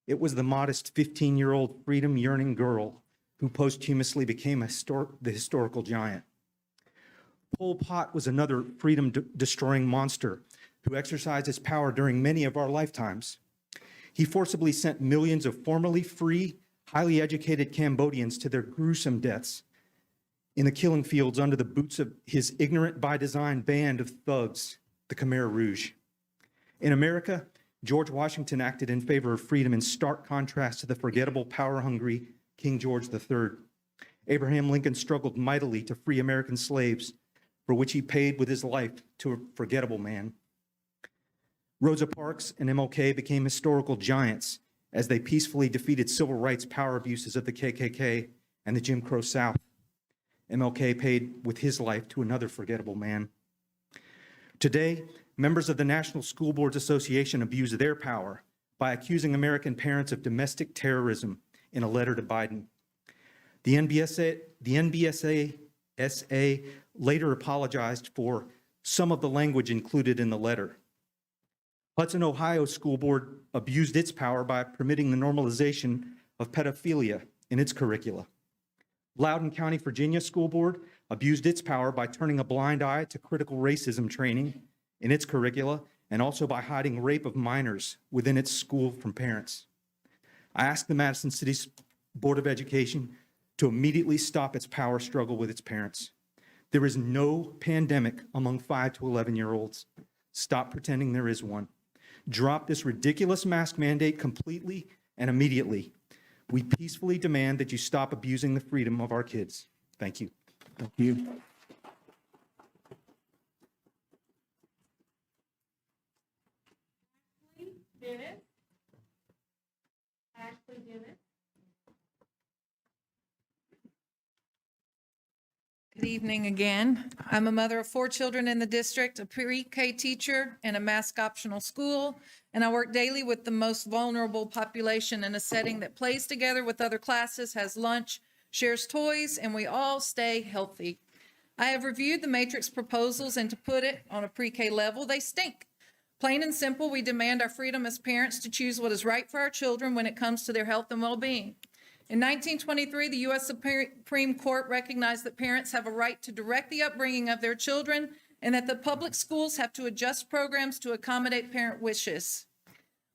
It was the modest 15-year-old freedom-yearning girl who posthumously became the historical giant. Pol Pot was another freedom-destroying monster who exercised his power during many of our lifetimes. He forcibly sent millions of formerly free, highly educated Cambodians to their gruesome deaths in the killing fields under the boots of his ignorant by design band of thugs, the Khmer Rouge. In America, George Washington acted in favor of freedom in stark contrast to the forgettable, power-hungry King George III. Abraham Lincoln struggled mightily to free American slaves, for which he paid with his life to a forgettable man. Rosa Parks and MLK became historical giants as they peacefully defeated civil rights power abuses of the KKK and the Jim Crow South. MLK paid with his life to another forgettable man. Today, members of the National School Boards Association abuse their power by accusing American parents of domestic terrorism in a letter to Biden. The NBSA later apologized for some of the language included in the letter. Hudson, Ohio School Board abused its power by permitting the normalization of pedophilia in its curricula. Loudoun County, Virginia School Board abused its power by turning a blind eye to critical racism training in its curricula and also by hiding rape of minors within its school from parents. I asked the Madison City Board of Education to immediately stop its power struggle with its parents. There is no pandemic among 5 to 11-year-olds. Stop pretending there is one. Drop this ridiculous mask mandate completely and immediately. We peacefully demand that you stop abusing the freedom of our kids. Thank you. Thank you. Good evening again. I'm a mother of 4 children in the district, a pre-K teacher, and a mask optional school, and I work daily with the most vulnerable population in a setting that plays together with other classes, has lunch, shares toys, and we all stay healthy. I have reviewed the matrix proposals, and to put it on a pre-K level, they stink. Plain and simple, we demand our freedom as parents to choose what is right for our children when it comes to their health and well-being. In 1923, the U.S. Supreme Court recognized that parents have a right to direct the upbringing of their children and that the public schools have to adjust programs to accommodate parent wishes.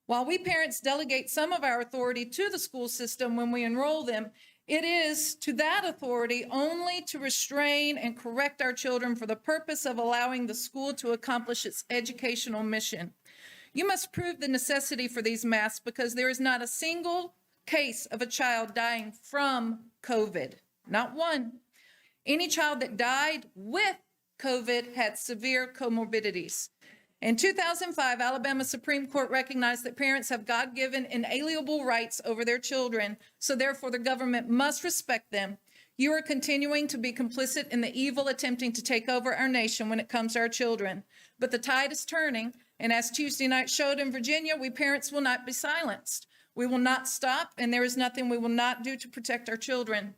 While we parents delegate some of our authority to the school system when we enroll them, it is to that authority only to restrain and correct our children for the purpose of allowing the school to accomplish its educational mission. You must prove the necessity for these masks because there is not a single case of a child dying from COVID, not one. Any child that died with COVID had severe comorbidities. In 2005, Alabama Supreme Court recognized that parents have God-given inalienable rights over their children, so therefore the government must respect them. You are continuing to be complicit in the evil attempting to take over our nation when it comes to our children. But the tide is turning, and as Tuesday night showed in Virginia, we parents will not be silenced. We will not stop, and there is nothing we will not do to protect our children.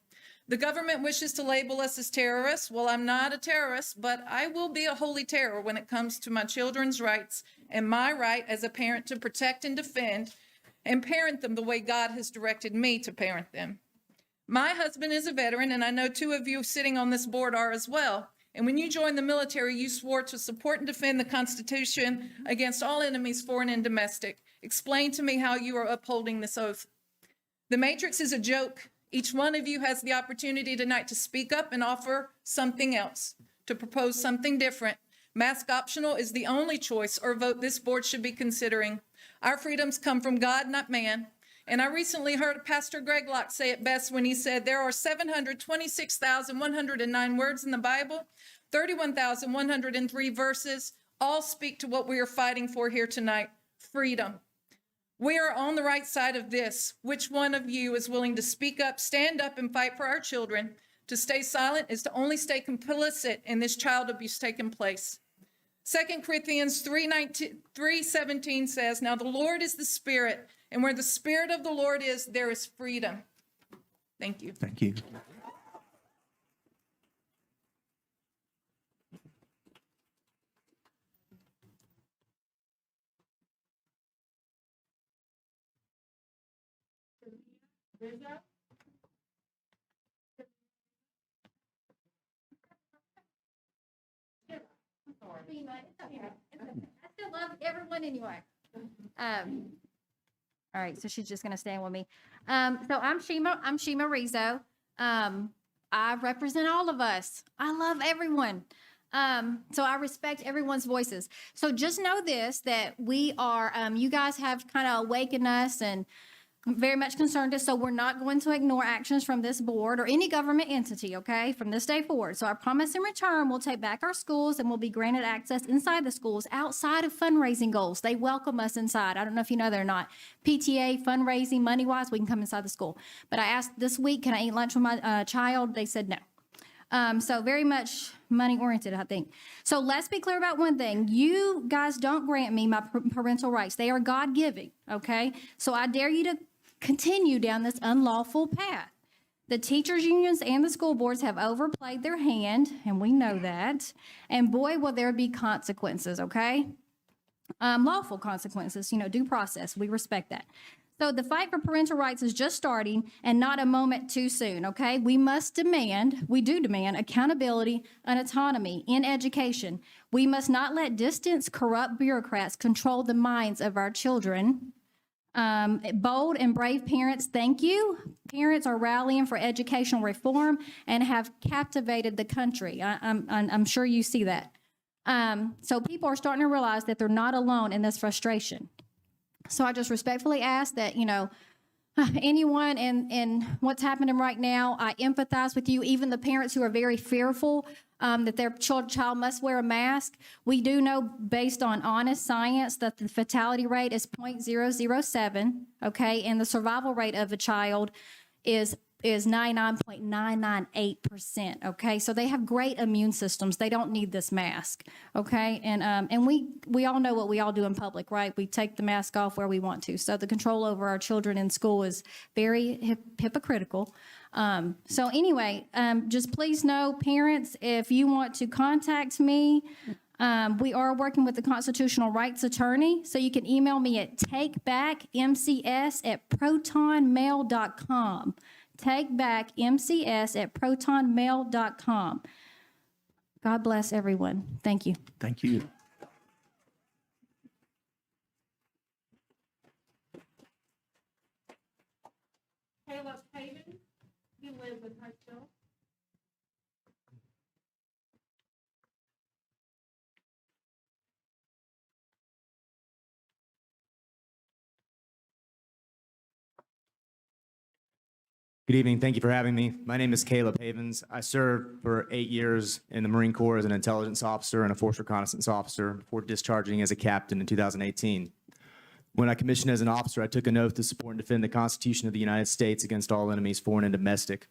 The government wishes to label us as terrorists. Well, I'm not a terrorist, but I will be a holy terror when it comes to my children's rights and my right as a parent to protect and defend and parent them the way God has directed me to parent them. My husband is a veteran, and I know 2 of you sitting on this board are as well. And when you joined the military, you swore to support and defend the Constitution against all enemies, foreign and domestic. Explain to me how you are upholding this oath. The matrix is a joke. Each one of you has the opportunity tonight to speak up and offer something else, to propose something different. Mask optional is the only choice or vote this board should be considering. Our freedoms come from God, not man. And I recently heard Pastor Greg Locke say it best when he said, there are 726,109 words in the Bible, 31,103 verses, all speak to what we are fighting for here tonight, freedom. We are on the right side of this. Which one of you is willing to speak up, stand up, and fight for our children? To stay silent is to only stay complicit in this child abuse taking place. 2 Corinthians 3:17 says, now the Lord is the Spirit, and where the Spirit of the Lord is, there is freedom. Thank you. Thank you. I still love everyone anyway. All right, so she's just gonna stand with me. So I'm Shima Rizzo. I represent all of us. I love everyone. So I respect everyone's voices. So just know this, that we are, you guys have kind of awakened us and very much concerned us. So we're not going to ignore actions from this board or any government entity, okay, from this day forward. So I promise in return, we'll take back our schools and we'll be granted access inside the schools outside of fundraising goals. They welcome us inside. I don't know if you know that or not. PTA, fundraising, money-wise, we can come inside the school. But I asked this week, can I eat lunch with my child? They said no. So very much money-oriented, I think. So let's be clear about one thing. You guys don't grant me my parental rights. They are God-giving, okay? So I dare you to continue down this unlawful path. The teachers' unions and the school boards have overplayed their hand, and we know that. And boy, will there be consequences, okay? Lawful consequences, due process. We respect that. So the fight for parental rights is just starting and not a moment too soon, okay? We do demand accountability and autonomy in education. We must not let distant, corrupt bureaucrats control the minds of our children. Bold and brave parents, thank you. Parents are rallying for educational reform and have captivated the country. I'm sure you see that. So people are starting to realize that they're not alone in this frustration. So I just respectfully ask that, anyone in what's happening right now, I empathize with you, even the parents who are very fearful that their child must wear a mask. We do know, based on honest science, that the fatality rate is 0.007, okay? And the survival rate of a child is 99.998%, okay? So they have great immune systems. They don't need this mask, okay? And we all know what we all do in public, right? We take the mask off where we want to. So the control over our children in school is very hypocritical. So anyway, just please know, parents, if you want to contact me, we are working with the constitutional rights attorney. So you can email me at takebackmcs@protonmail.com. takebackmcs@protonmail.com. God bless everyone. Thank you. Thank you. Caleb Hayden, you live with Huntsville. Good evening. Thank you for having me. My name is Caleb Havens. I served for 8 years in the Marine Corps as an intelligence officer and a force reconnaissance officer before discharging as a captain in 2018. When I commissioned as an officer, I took an oath to support and defend the Constitution of the United States against all enemies, foreign and domestic.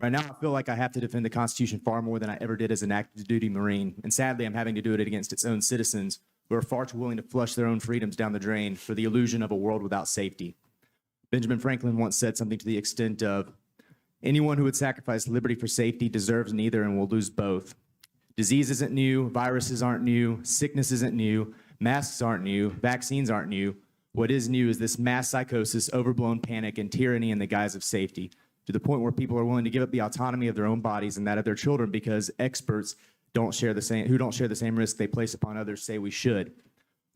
Right now, I feel like I have to defend the Constitution far more than I ever did as an active duty Marine. And sadly, I'm having to do it against its own citizens who are far too willing to flush their own freedoms down the drain for the illusion of a world without safety. Benjamin Franklin once said something to the extent of, anyone who would sacrifice liberty for safety deserves neither and will lose both. Disease isn't new, viruses aren't new, sickness isn't new, masks aren't new, vaccines aren't new. What is new is this mass psychosis, overblown panic, and tyranny in the guise of safety, to the point where people are willing to give up the autonomy of their own bodies and that of their children because experts who don't share the same risk they place upon others say we should.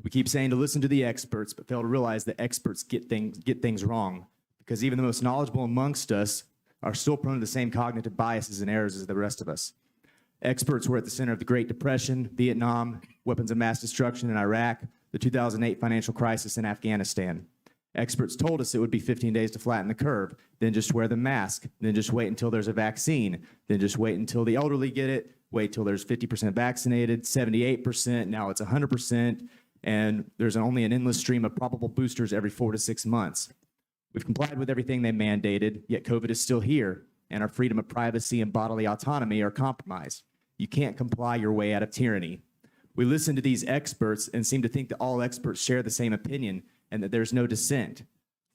We keep saying to listen to the experts, but fail to realize that experts get things wrong, because even the most knowledgeable amongst us are still prone to the same cognitive biases and errors as the rest of us. Experts were at the center of the Great Depression, Vietnam, weapons of mass destruction in Iraq, the 2008 financial crisis in Afghanistan. Experts told us it would be 15 days to flatten the curve, then just wear the mask, then just wait until there's a vaccine, then just wait until the elderly get it, wait till there's 50% vaccinated, 78%, now it's 100%, and there's only an endless stream of probable boosters every 4 to 6 months. We've complied with everything they mandated, yet COVID is still here, and our freedom of privacy and bodily autonomy are compromised. You can't comply your way out of tyranny. We listen to these experts and seem to think that all experts share the same opinion and that there's no dissent.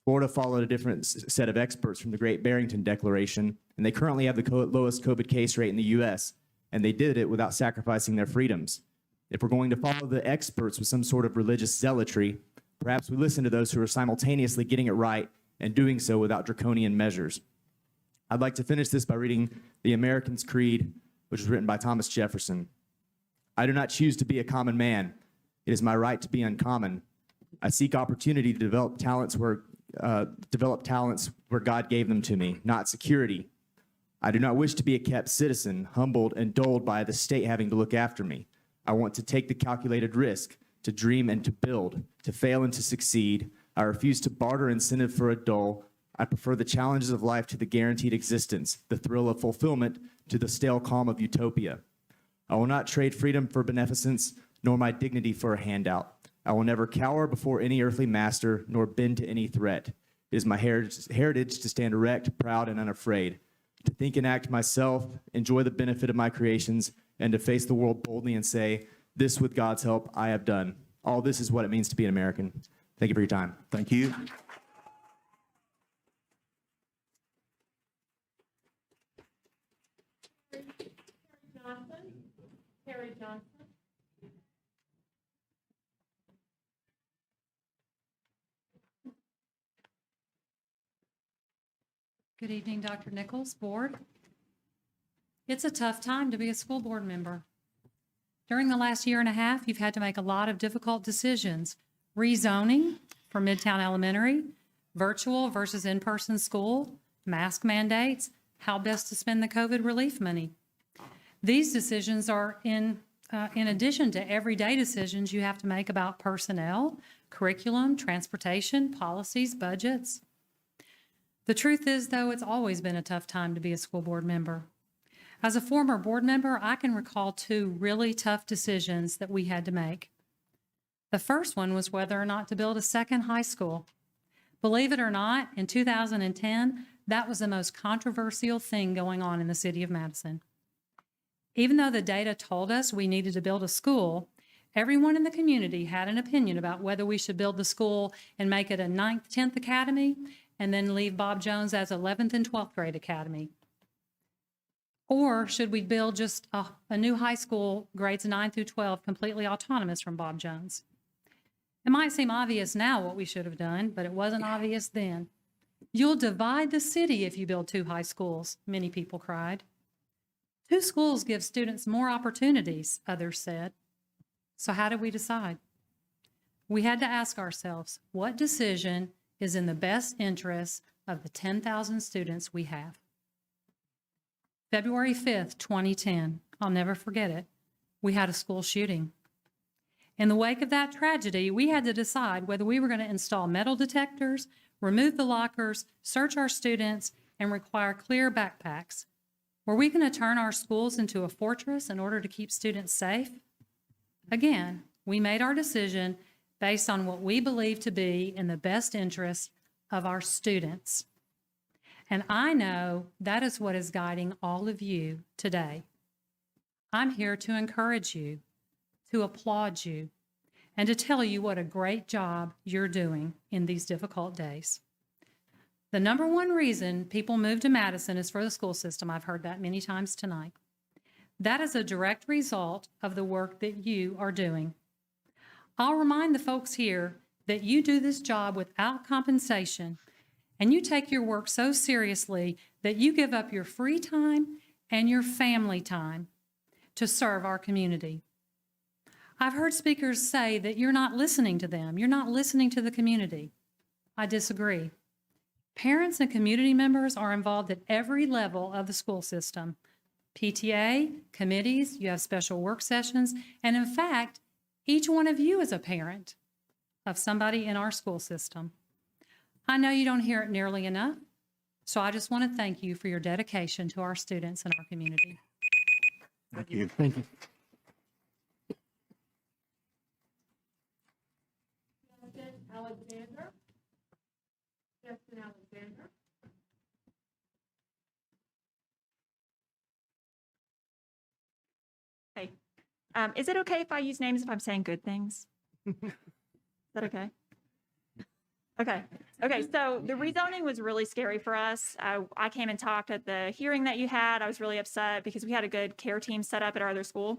Florida followed a different set of experts from the Great Barrington Declaration, and they currently have the lowest COVID case rate in the US, and they did it without sacrificing their freedoms. If we're going to follow the experts with some sort of religious zealotry, perhaps we listen to those who are simultaneously getting it right and doing so without draconian measures. I'd like to finish this by reading the American's Creed, which was written by Thomas Jefferson. I do not choose to be a common man. It is my right to be uncommon. I seek opportunity to develop talents where God gave them to me, not security. I do not wish to be a kept citizen, humbled and doled by the state having to look after me. I want to take the calculated risk, to dream and to build, to fail and to succeed. I refuse to barter incentive for a dole. I prefer the challenges of life to the guaranteed existence, the thrill of fulfillment to the stale calm of utopia. I will not trade freedom for beneficence, nor my dignity for a handout. I will never cower before any earthly master, nor bend to any threat. It is my heritage to stand erect, proud, and unafraid, to think and act myself, enjoy the benefit of my creations, and to face the world boldly and say, this, with God's help, I have done. All this is what it means to be an American. Thank you for your time. Thank you. Harry Johnson. Good evening, Dr. Nichols, board. It's a tough time to be a school board member. During the last year and a half, you've had to make a lot of difficult decisions. Rezoning for Midtown Elementary, virtual versus in-person school, mask mandates, how best to spend the COVID relief money. These decisions are in addition to everyday decisions you have to make about personnel, curriculum, transportation, policies, budgets. The truth is, though, it's always been a tough time to be a school board member. As a former board member, I can recall 2 really tough decisions that we had to make. The first one was whether or not to build a second high school. Believe it or not, in 2010, that was the most controversial thing going on in the city of Madison. Even though the data told us we needed to build a school, everyone in the community had an opinion about whether we should build the school and make it a 9th, 10th academy, and then leave Bob Jones as 11th and 12th grade academy. Or should we build just a new high school, grades 9 through 12, completely autonomous from Bob Jones? It might seem obvious now what we should have done, but it wasn't obvious then. You'll divide the city if you build 2 high schools, many people cried. 2 schools give students more opportunities, others said. So how did we decide? We had to ask ourselves, what decision is in the best interest of the 10,000 students we have? February 5th, 2010, I'll never forget it, we had a school shooting. In the wake of that tragedy, we had to decide whether we were going to install metal detectors, remove the lockers, search our students, and require clear backpacks. Were we going to turn our schools into a fortress in order to keep students safe? Again, we made our decision based on what we believe to be in the best interest of our students. And I know that is what is guiding all of you today. I'm here to encourage you, to applaud you, and to tell you what a great job you're doing in these difficult days. The number one reason people move to Madison is for the school system. I've heard that many times tonight. That is a direct result of the work that you are doing. I'll remind the folks here that you do this job without compensation, and you take your work so seriously that you give up your free time and your family time to serve our community. I've heard speakers say that you're not listening to them, you're not listening to the community. I disagree. Parents and community members are involved at every level of the school system. PTA, committees, you have special work sessions, and in fact, each one of you is a parent of somebody in our school system. I know you don't hear it nearly enough, so I just want to thank you for your dedication to our students and our community. Thank you. Thank you. Alexander. Justin Alexander. Hey, is it okay if I use names if I'm saying good things? Is that okay? Okay, so the rezoning was really scary for us. I came and talked at the hearing that you had. I was really upset because we had a good care team set up at our other school.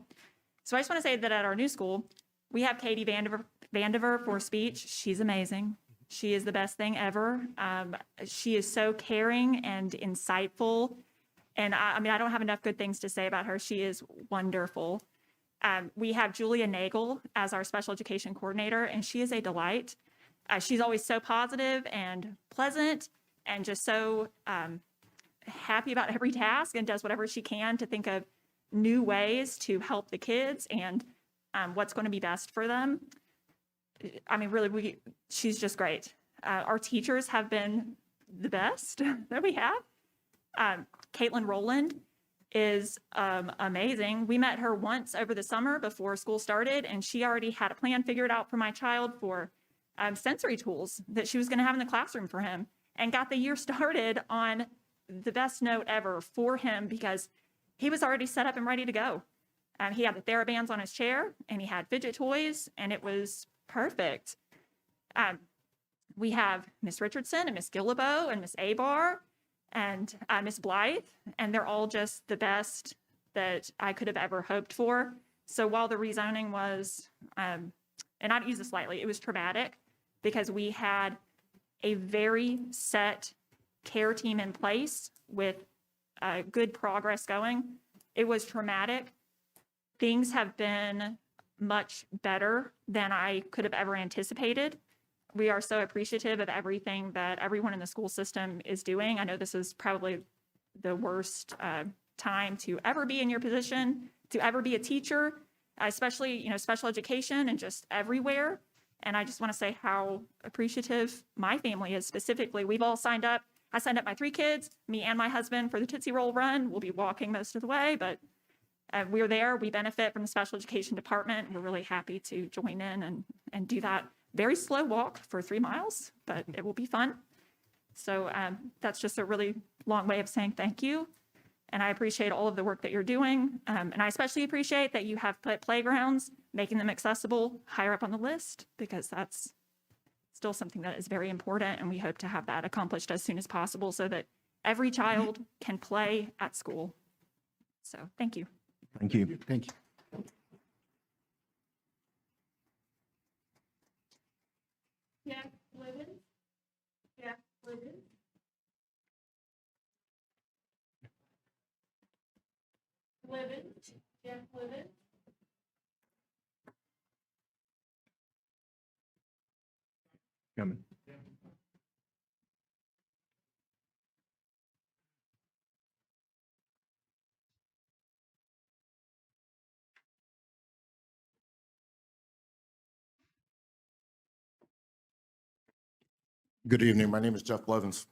So I just want to say that at our new school, we have Katie Vandiver for speech. She's amazing. She is the best thing ever. She is so caring and insightful. And I mean, I don't have enough good things to say about her. She is wonderful. We have Julia Nagel as our special education coordinator, and she is a delight. She's always so positive and pleasant and just so happy about every task and does whatever she can to think of new ways to help the kids and what's going to be best for them. I mean, really, she's just great. Our teachers have been the best that we have. Caitlin Rowland is amazing. We met her once over the summer before school started, and she already had a plan figured out for my child for sensory tools that she was going to have in the classroom for him, and got the year started on the best note ever for him because he was already set up and ready to go. He had the TheraBands on his chair, and he had fidget toys, and it was perfect. We have Miss Richardson and Miss Gillibo and Miss Abar and Miss Blythe, and they're all just the best that I could have ever hoped for. So while the rezoning was, and I'd use this lightly, it was traumatic because we had a very set care team in place with good progress going. It was traumatic. Things have been much better than I could have ever anticipated. We are so appreciative of everything that everyone in the school system is doing. I know this is probably the worst time to ever be in your position, to ever be a teacher, especially, special education and just everywhere. And I just want to say how appreciative my family is specifically. We've all signed up. I signed up my 3 kids, me and my husband, for the Tootsie Roll run. We'll be walking most of the way, but we're there. We benefit from the special education department. We're really happy to join in and do that very slow walk for 3 miles, but it will be fun. So that's just a really long way of saying thank you. And I appreciate all of the work that you're doing. And I especially appreciate that you have put playgrounds, making them accessible higher up on the list, because that's still something that is very important. And we hope to have that accomplished as soon as possible so that every child can play at school. So thank you. Thank you. Thank you. Jeff Livens. Jeff Livens. Livens. Jeff Livens. Coming. Good evening. My name is Jeff Blevins.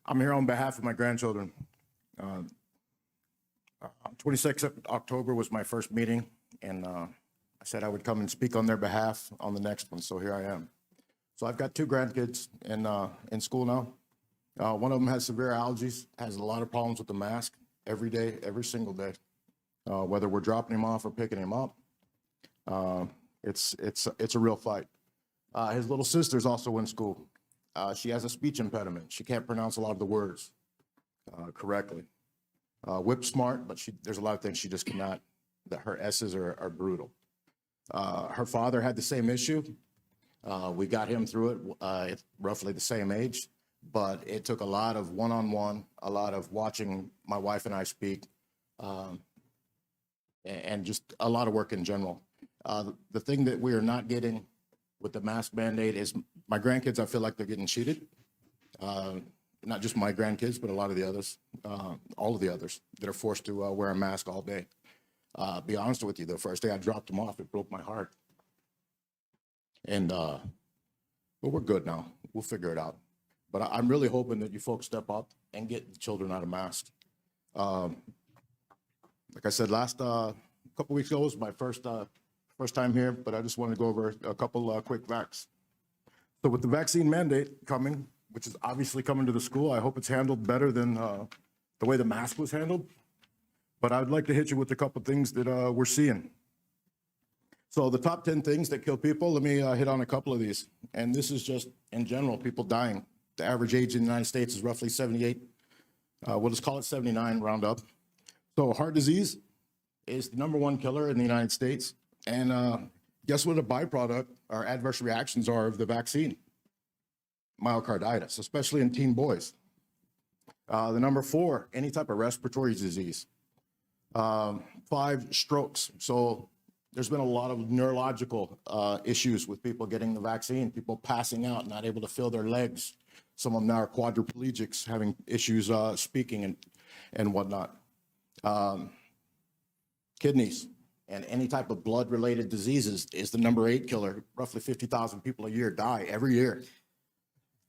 I'm here on behalf of my grandchildren. 26th of October was my first meeting, and I said I would come and speak on their behalf on the next one, so here I am. So I've got 2 grandkids in school now. One of them has severe allergies, has a lot of problems with the mask every day, every single day. Whether we're dropping him off or picking him up, it's a real fight. His little sister's also in school. She has a speech impediment. She can't pronounce a lot of the words correctly. Whip smart, but there's a lot of things she just cannot, that her S's are brutal. Her father had the same issue. We got him through it at roughly the same age, but it took a lot of one-on-one, a lot of watching my wife and I speak, and just a lot of work in general. The thing that we are not getting with the mask mandate is my grandkids, I feel like they're getting cheated. Not just my grandkids, but a lot of the others, all of the others that are forced to wear a mask all day. Be honest with you, the first day I dropped them off, it broke my heart. And, but we're good now. We'll figure it out. But I'm really hoping that you folks step up and get the children out of masks. Like I said, last couple weeks ago was my first time here, but I just wanted to go over a couple quick facts. So with the vaccine mandate coming, which is obviously coming to the school, I hope it's handled better than the way the mask was handled. But I'd like to hit you with a couple things that we're seeing. So the top 10 things that kill people, let me hit on a couple of these. And this is just in general, people dying. The average age in the United States is roughly 78. We'll just call it 79, round up. So heart disease is the #1 killer in the United States. And guess what a byproduct or adverse reactions are of the vaccine? Myocarditis, especially in teen boys. The #4, any type of respiratory disease. 5, strokes. So there's been a lot of neurological issues with people getting the vaccine, people passing out, not able to feel their legs. Some of them now are quadriplegics, having issues speaking and whatnot. Kidneys and any type of blood-related diseases is the #8 killer. Roughly 50,000 people a year die every year.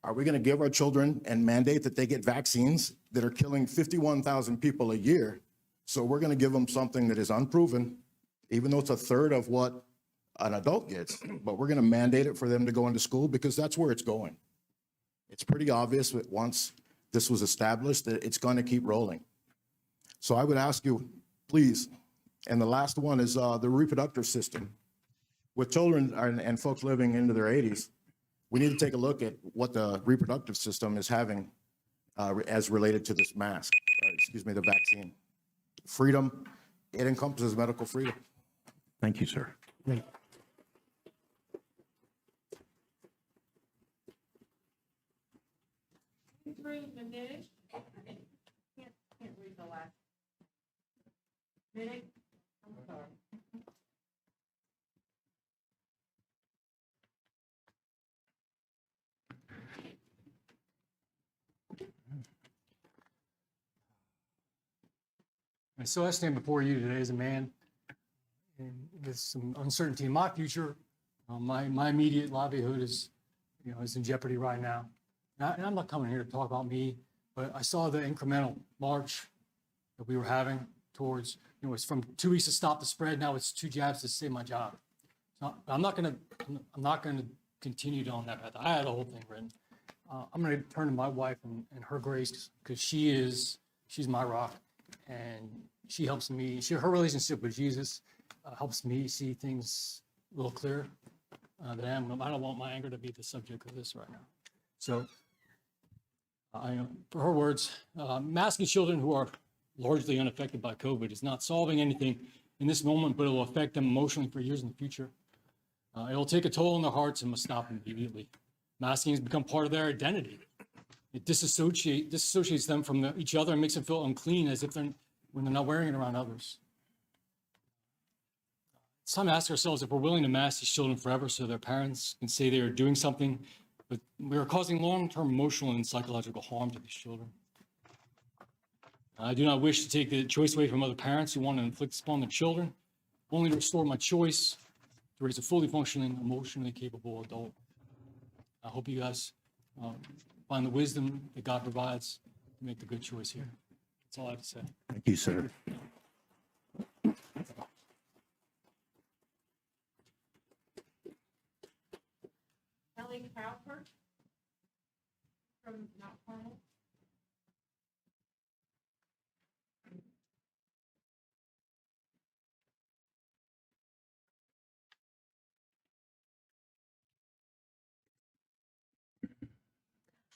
Are we going to give our children and mandate that they get vaccines that are killing 51,000 people a year? So we're going to give them something that is unproven, even though it's a third of what an adult gets, but we're going to mandate it for them to go into school because that's where it's going. It's pretty obvious that once this was established that it's going to keep rolling. So I would ask you, please, and the last one is the reproductive system. With children and folks living into their 80s, we need to take a look at what the reproductive system is having as related to this mask, the vaccine. Freedom, it encompasses medical freedom. Thank you, sir. So I stand before you today as a man and with some uncertainty in my future. My immediate livelihood is in jeopardy right now. And I'm not coming here to talk about me, but I saw the incremental march that we were having towards, it's from 2 weeks to stop the spread. Now it's 2 jabs to save my job. So I'm not going to continue down that path. I had the whole thing written. I'm going to turn to my wife and her grace because she's my rock. And she helps me, her relationship with Jesus helps me see things a little clearer than I don't want my anger to be the subject of this right now. So, for her words, masking children who are largely unaffected by COVID is not solving anything in this moment, but it will affect them emotionally for years in the future. It will take a toll on their hearts and must stop immediately. Masking has become part of their identity. It disassociates them from each other and makes them feel unclean as if when they're not wearing it around others. It's time to ask ourselves if we're willing to mask these children forever so their parents can say they are doing something, but we are causing long-term emotional and psychological harm to these children. I do not wish to take the choice away from other parents who want to inflict this upon their children, only to restore my choice to raise a fully functioning, emotionally capable adult. I hope you guys find the wisdom that God provides to make the good choice here. That's all I have to say. Thank you, sir. Kelly Crawford from Mount Carmel.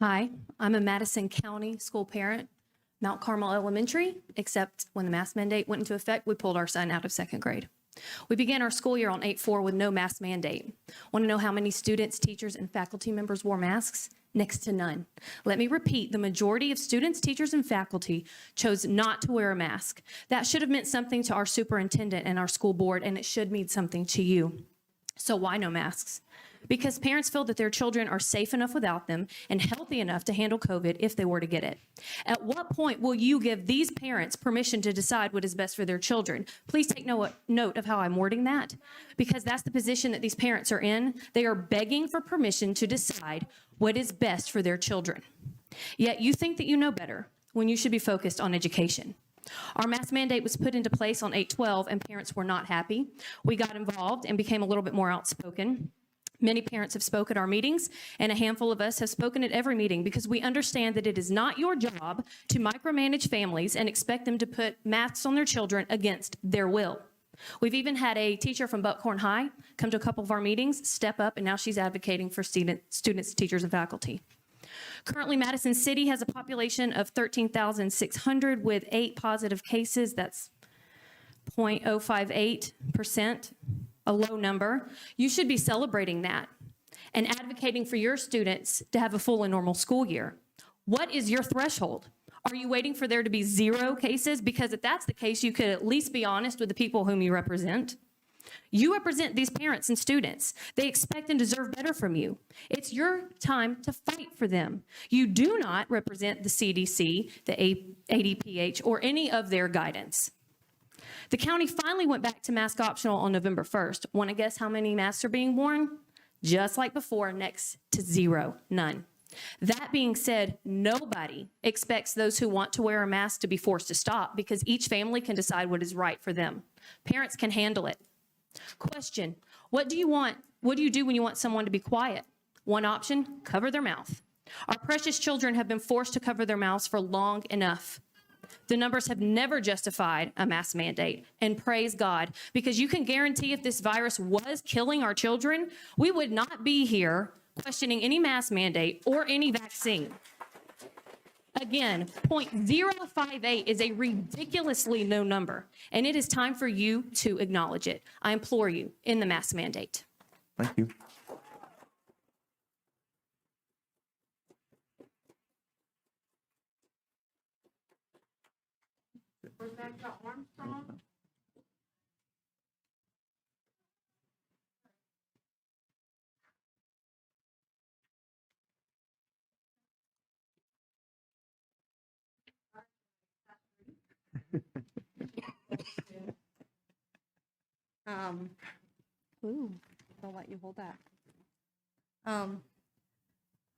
Hi, I'm a Madison County school parent, Mount Carmel Elementary, except when the mask mandate went into effect, we pulled our son out of 2nd grade. We began our school year on 8/4 with no mask mandate. Want to know how many students, teachers, and faculty members wore masks? Next to none. Let me repeat, the majority of students, teachers, and faculty chose not to wear a mask. That should have meant something to our superintendent and our school board, and it should mean something to you. So why no masks? because parents feel that their children are safe enough without them and healthy enough to handle COVID if they were to get it. At what point will you give these parents permission to decide what is best for their children? Please take note of how I'm wording that, because that's the position that these parents are in. They are begging for permission to decide what is best for their children. Yet you think that you know better when you should be focused on education. Our mask mandate was put into place on 8/12 and parents were not happy. We got involved and became a little bit more outspoken. Many parents have spoken at our meetings, and a handful of us have spoken at every meeting because we understand that it is not your job to micromanage families and expect them to put masks on their children against their will. We've even had a teacher from Buckhorn High come to a couple of our meetings, step up, and now she's advocating for students, teachers, and faculty. Currently, Madison City has a population of 13,600 with 8 positive cases. That's 0.058%, a low number. You should be celebrating that and advocating for your students to have a full and normal school year. What is your threshold? Are you waiting for there to be 0 cases? Because if that's the case, you could at least be honest with the people whom you represent. You represent these parents and students. They expect and deserve better from you. It's your time to fight for them. You do not represent the CDC, the ADPH, or any of their guidance. The county finally went back to mask optional on November 1st. Want to guess how many masks are being worn? Just like before, next to 0, none. That being said, nobody expects those who want to wear a mask to be forced to stop because each family can decide what is right for them. Parents can handle it. Question, what do you want? What do you do when you want someone to be quiet? One option, cover their mouth. Our precious children have been forced to cover their mouths for long enough. The numbers have never justified a mask mandate, and praise God, because you can guarantee if this virus was killing our children, we would not be here questioning any mask mandate or any vaccine. Again, 0.058 is a ridiculously low number, and it is time for you to acknowledge it. I implore you in the mask mandate. Thank you. Rebecca Armstrong. Ooh, I'll let you hold that. All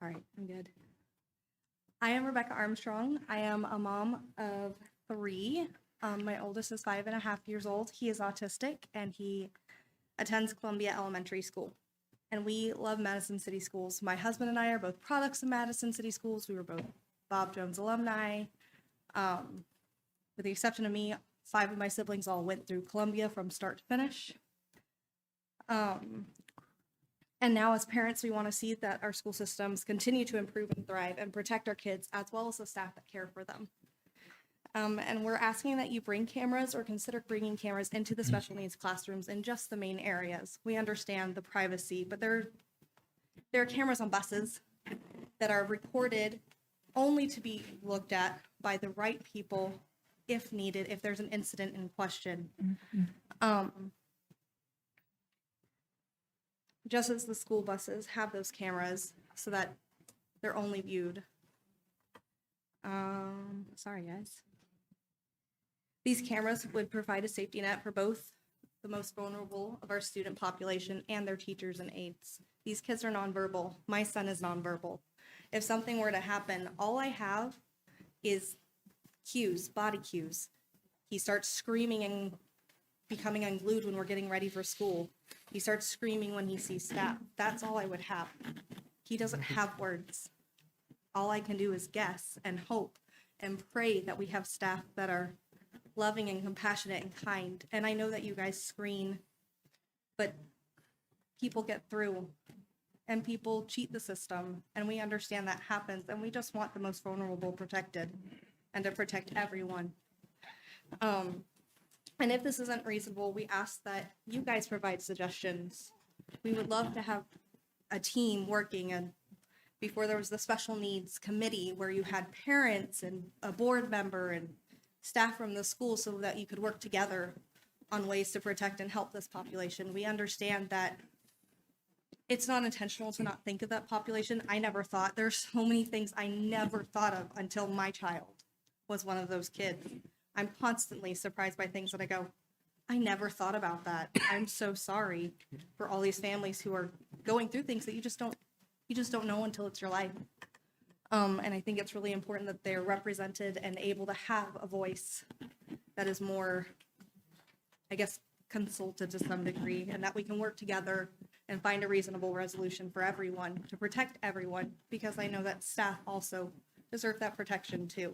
right, I'm good. I am Rebecca Armstrong. I am a mom of 3. My oldest is 5.5 years old. He is autistic and he attends Columbia Elementary School. And we love Madison City Schools. My husband and I are both products of Madison City Schools. We were both Bob Jones alumni. With the exception of me, 5 of my siblings all went through Columbia from start to finish. And now as parents, we want to see that our school systems continue to improve and thrive and protect our kids as well as the staff that care for them. And we're asking that you bring cameras or consider bringing cameras into the special needs classrooms in just the main areas. We understand the privacy, but there are cameras on buses that are recorded only to be looked at by the right people if needed, if there's an incident in question. Just as the school buses have those cameras so that they're only viewed. Sorry, guys. These cameras would provide a safety net for both the most vulnerable of our student population and their teachers and aides. These kids are nonverbal. My son is nonverbal. If something were to happen, all I have is cues, body cues. He starts screaming and becoming unglued when we're getting ready for school. He starts screaming when he sees staff. That's all I would have. He doesn't have words. All I can do is guess and hope and pray that we have staff that are loving and compassionate and kind. And I know that you guys screen, but people get through and people cheat the system, and we understand that happens, and we just want the most vulnerable protected and to protect everyone. And if this isn't reasonable, we ask that you guys provide suggestions. We would love to have a team working, and before there was the special needs committee where you had parents and a board member and staff from the school so that you could work together on ways to protect and help this population. We understand that it's not intentional to not think of that population. I never thought, there's so many things I never thought of until my child was one of those kids. I'm constantly surprised by things that I go, I never thought about that. I'm so sorry for all these families who are going through things that you just don't know until it's your life. And I think it's really important that they're represented and able to have a voice that is more, I guess, consulted to some degree, and that we can work together and find a reasonable resolution for everyone to protect everyone, because I know that staff also deserve that protection too.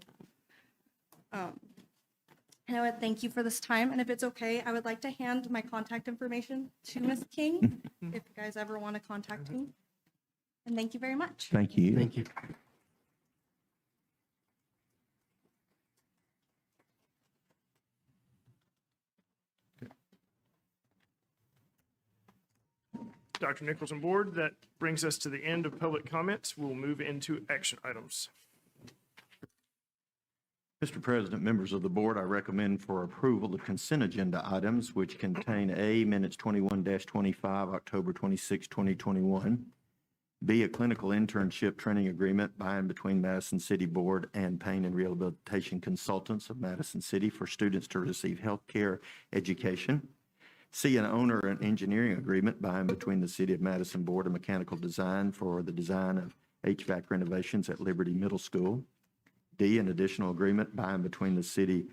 And I would thank you for this time, and if it's okay, I would like to hand my contact information to Ms. King if you guys ever want to contact me. And thank you very much. Thank you. Thank you. Dr. Nichols and Board, that brings us to the end of public comments. We'll move into action items. Mr. President, members of the board, I recommend for approval the consent agenda items which contain A, minutes 21-25, October 26, 2021. B, a clinical internship training agreement by and between Madison City Board and Pain and Rehabilitation Consultants of Madison City for students to receive health care education. C, an owner and engineering agreement by and between the City of Madison Board of Mechanical Design for the design of HVAC renovations at Liberty Middle School. D, an additional agreement by and between the City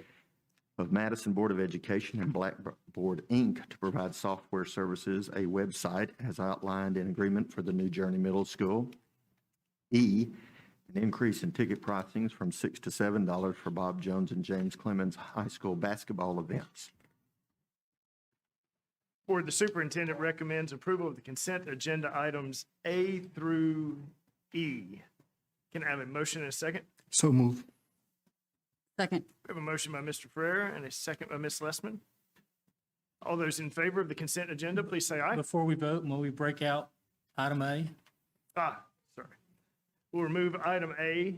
of Madison Board of Education and Blackboard, Inc. to provide software services, a website as outlined in agreement for the new Journey Middle School. E, an increase in ticket pricings from $6 to $7 for Bob Jones and James Clemens High School basketball events. Board, the superintendent recommends approval of the consent agenda items A through E. Can I have a motion and a second? So move. Second. We have a motion by Mr. Ferrer and a second by Ms. Lessman. All those in favor of the consent agenda, please say aye. Before we vote, will we break out item A? Sorry. We'll remove item A.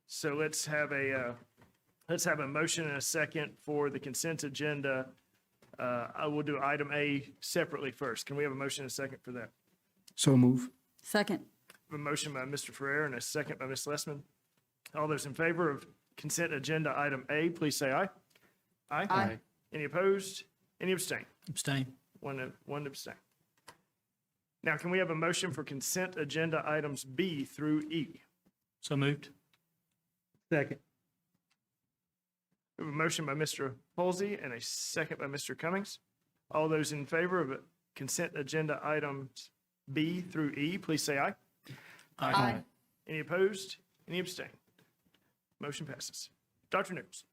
So let's have a motion and a second for the consent agenda. I will do item A separately first. Can we have a motion and a second for that? So move. Second. A motion by Mr. Ferrer and a second by Ms. Lessman. All those in favor of consent agenda item A, please say aye. Aye. Aye. Any opposed? Any abstain? Abstain. One abstain. Now, can we have a motion for consent agenda items B through E? So moved. Second. We have a motion by Mr. Halsey and a second by Mr. Cummings. All those in favor of consent agenda items B through E, please say aye. Aye. Any opposed? Any abstain? Motion passes. Dr. Nichols.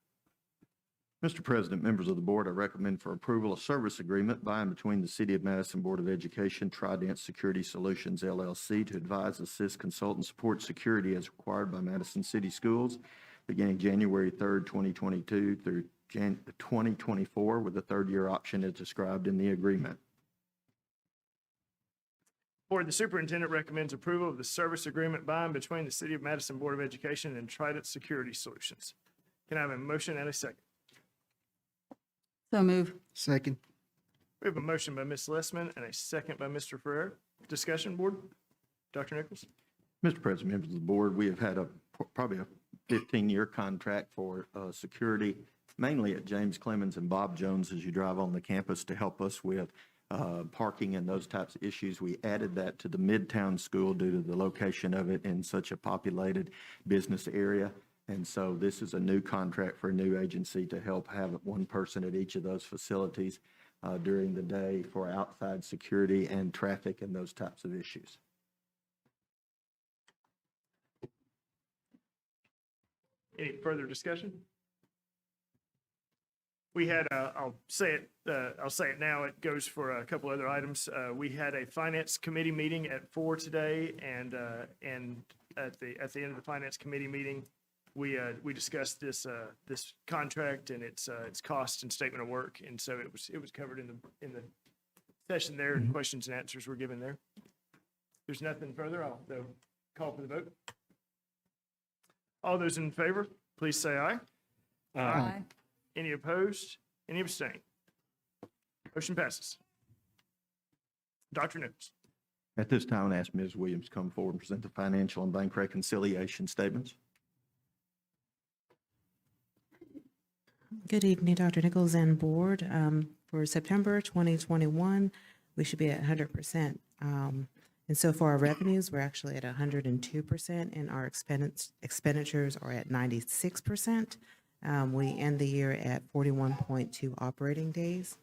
Mr. President, members of the board, I recommend for approval a service agreement by and between the City of Madison Board of Education, Trident Security Solutions LLC to advise, assist, consult, and support security as required by Madison City Schools beginning January 3rd, 2022 through 2024 with a third-year option as described in the agreement. Board, the superintendent recommends approval of the service agreement by and between the City of Madison Board of Education and Trident Security Solutions. Can I have a motion and a second? So move. Second. We have a motion by Ms. Lessman and a second by Mr. Ferrer. Discussion, board? Dr. Nichols? Mr. President, members of the board, we have had probably a 15-year contract for security, mainly at James Clemens and Bob Jones as you drive on the campus to help us with parking and those types of issues. We added that to the Midtown School due to the location of it in such a populated business area. And so this is a new contract for a new agency to help have one person at each of those facilities during the day for outside security and traffic and those types of issues. Any further discussion? We had, I'll say it now, it goes for a couple other items. We had a finance committee meeting at 4 today, and at the end of the finance committee meeting, we discussed this contract and its cost and statement of work, and so it was covered in the session there, and questions and answers were given there. If there's nothing further, I'll call for the vote. All those in favor, please say aye. Aye. Any opposed? Any abstain? Motion passes. Dr. Nichols. At this time, I ask Ms. Williams to come forward and present the financial and bank reconciliation statements. Good evening, Dr. Nichols and board. For September 2021, we should be at 100%. And so for our revenues, we're actually at 102%, and our expenditures are at 96%. We end the year at 41.2 operating days.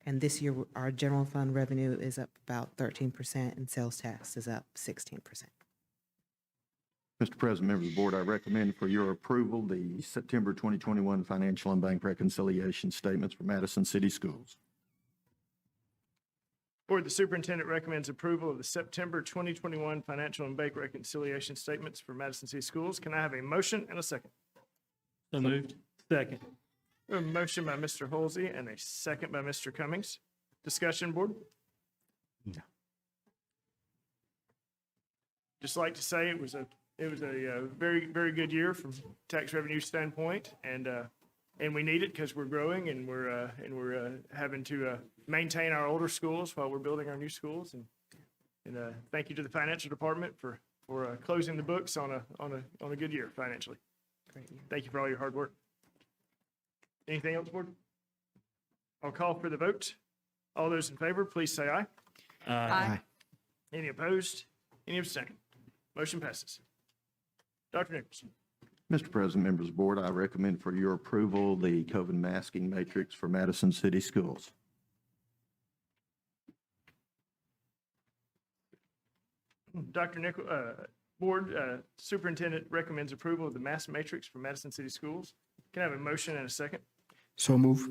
And this year, our general fund revenue is up about 13%, and sales tax is up 16%. Mr. President, members of the board, I recommend for your approval the September 2021 financial and bank reconciliation statements for Madison City Schools. Board, the superintendent recommends approval of the September 2021 financial and bank reconciliation statements for Madison City Schools. Can I have a motion and a second? So moved. Second. A motion by Mr. Halsey and a second by Mr. Cummings. Discussion, board? No. Just like to say it was a very, very good year from tax revenue standpoint, and we need it because we're growing and we're having to maintain our older schools while we're building our new schools. And thank you to the financial department for closing the books on a good year financially. Thank you for all your hard work. Anything else, board? I'll call for the vote. All those in favor, please say aye. Aye. Any opposed? Any abstaining? Motion passes. Dr. Nichols. Mr. President, members of the board, I recommend for your approval the COVID masking matrix for Madison City Schools. Dr. Nichols, board superintendent recommends approval of the mask matrix for Madison City Schools. Can I have a motion and a second? So move.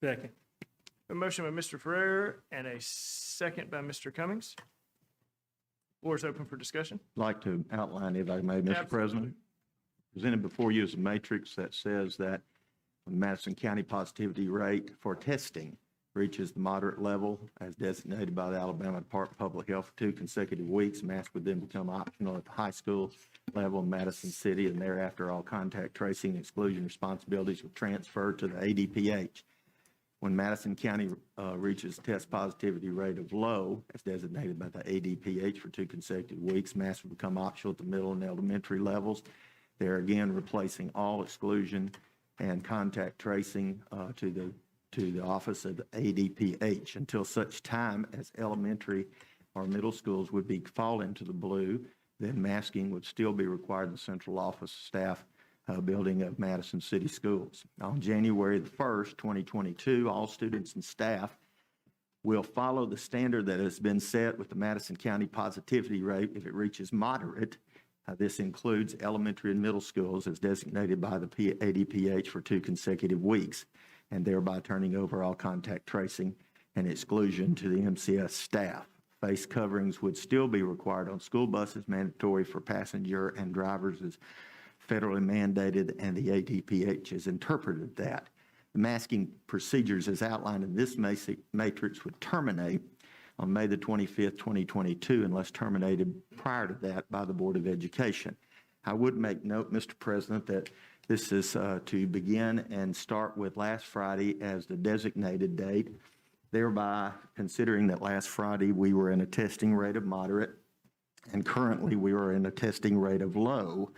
Second. A motion by Mr. Ferrer and a second by Mr. Cummings. Floor is open for discussion. I'd like to outline, if I may, Mr. Absolutely. President. Presented before you is a matrix that says that the Madison County positivity rate for testing reaches the moderate level as designated by the Alabama Department of Public Health for 2 consecutive weeks. Masks would then become optional at the high school level in Madison City, and thereafter all contact tracing and exclusion responsibilities would transfer to the ADPH. When Madison County reaches test positivity rate of low, as designated by the ADPH for 2 consecutive weeks, masks will become optional at the middle and elementary levels. They're again replacing all exclusion and contact tracing to the office of the ADPH until such time as elementary or middle schools would fall into the blue. Then masking would still be required in the central office staff building of Madison City Schools. On January the 1st, 2022, all students and staff will follow the standard that has been set with the Madison County positivity rate if it reaches moderate. This includes elementary and middle schools as designated by the ADPH for 2 consecutive weeks, and thereby turning over all contact tracing and exclusion to the MCS staff. Face coverings would still be required on school buses, mandatory for passenger and drivers as federally mandated, and the ADPH has interpreted that. The masking procedures as outlined in this matrix would terminate on May the 25th, 2022, unless terminated prior to that by the Board of Education. I would make note, Mr. President, that this is to begin and start with last Friday as the designated date, thereby considering that last Friday we were in a testing rate of moderate, and currently we are in a testing rate of low,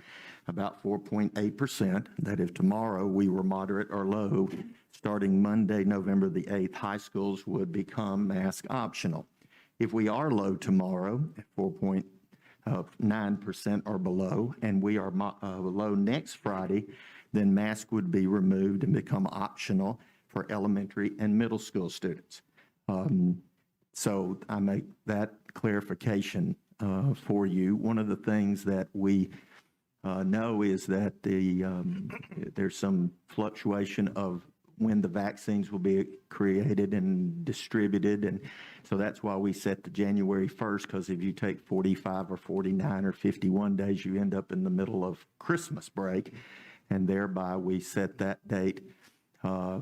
about 4.8%, that if tomorrow we were moderate or low, starting Monday, November the 8th, high schools would become mask optional. If we are low tomorrow, at 4.9% or below, and we are low next Friday, then mask would be removed and become optional for elementary and middle school students. So I make that clarification for you. One of the things that we know is that there's some fluctuation of when the vaccines will be created and distributed, and so that's why we set the January 1st, because if you take 45 or 49 or 51 days, you end up in the middle of Christmas break, and thereby we set that date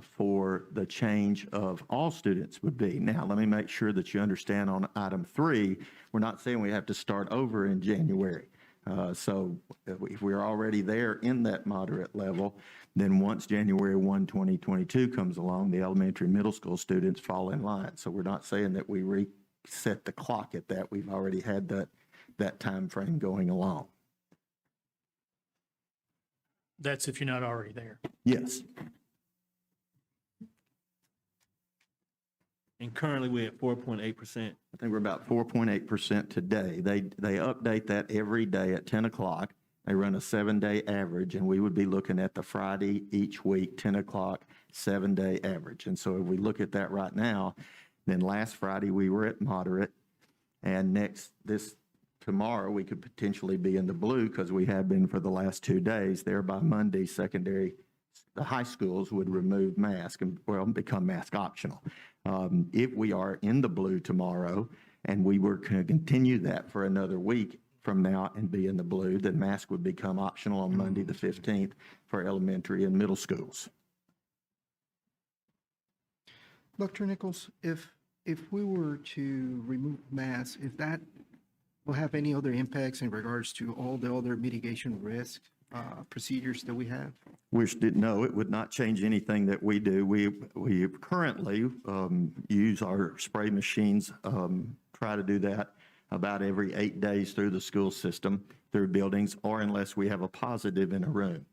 for the change of all students would be. Now, let me make sure that you understand on item 3, we're not saying we have to start over in January. So if we're already there in that moderate level, then once January 1, 2022 comes along, the elementary, middle school students fall in line. So we're not saying that we reset the clock at that. We've already had that time frame going along. That's if you're not already there. Yes. And currently we're at 4.8%. I think we're about 4.8% today. They update that every day at 10 o'clock. They run a 7-day average, and we would be looking at the Friday each week, 10 o'clock, 7-day average. And so if we look at that right now, then last Friday we were at moderate, and tomorrow we could potentially be in the blue because we have been for the last 2 days. There by Monday, the high schools would remove mask and become mask optional. If we are in the blue tomorrow and we were going to continue that for another week from now and be in the blue, then mask would become optional on Monday the 15th for elementary and middle schools. Dr. Nichols, if we were to remove masks, if that will have any other impacts in regards to all the other mitigation risk procedures that we have? No, it would not change anything that we do. We currently use our spray machines, try to do that about every 8 days through the school system, through buildings, or unless we have a positive in a room.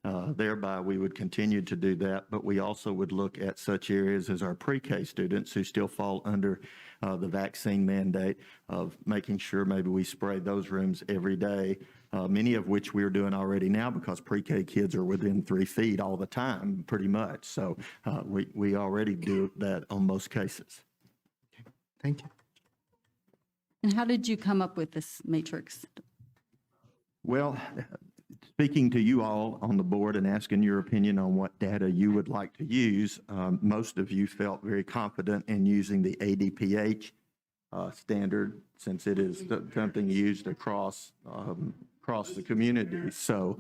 Thereby, we would continue to do that, but we also would look at such areas as our pre-K students who still fall under the vaccine mandate of making sure maybe we spray those rooms every day, many of which we're doing already now because pre-K kids are within 3 feet all the time, pretty much. So we already do that on most cases. Thank you. And how did you come up with this matrix? Well, speaking to you all on the board and asking your opinion on what data you would like to use, most of you felt very confident in using the ADPH standard since it is something used across the community. So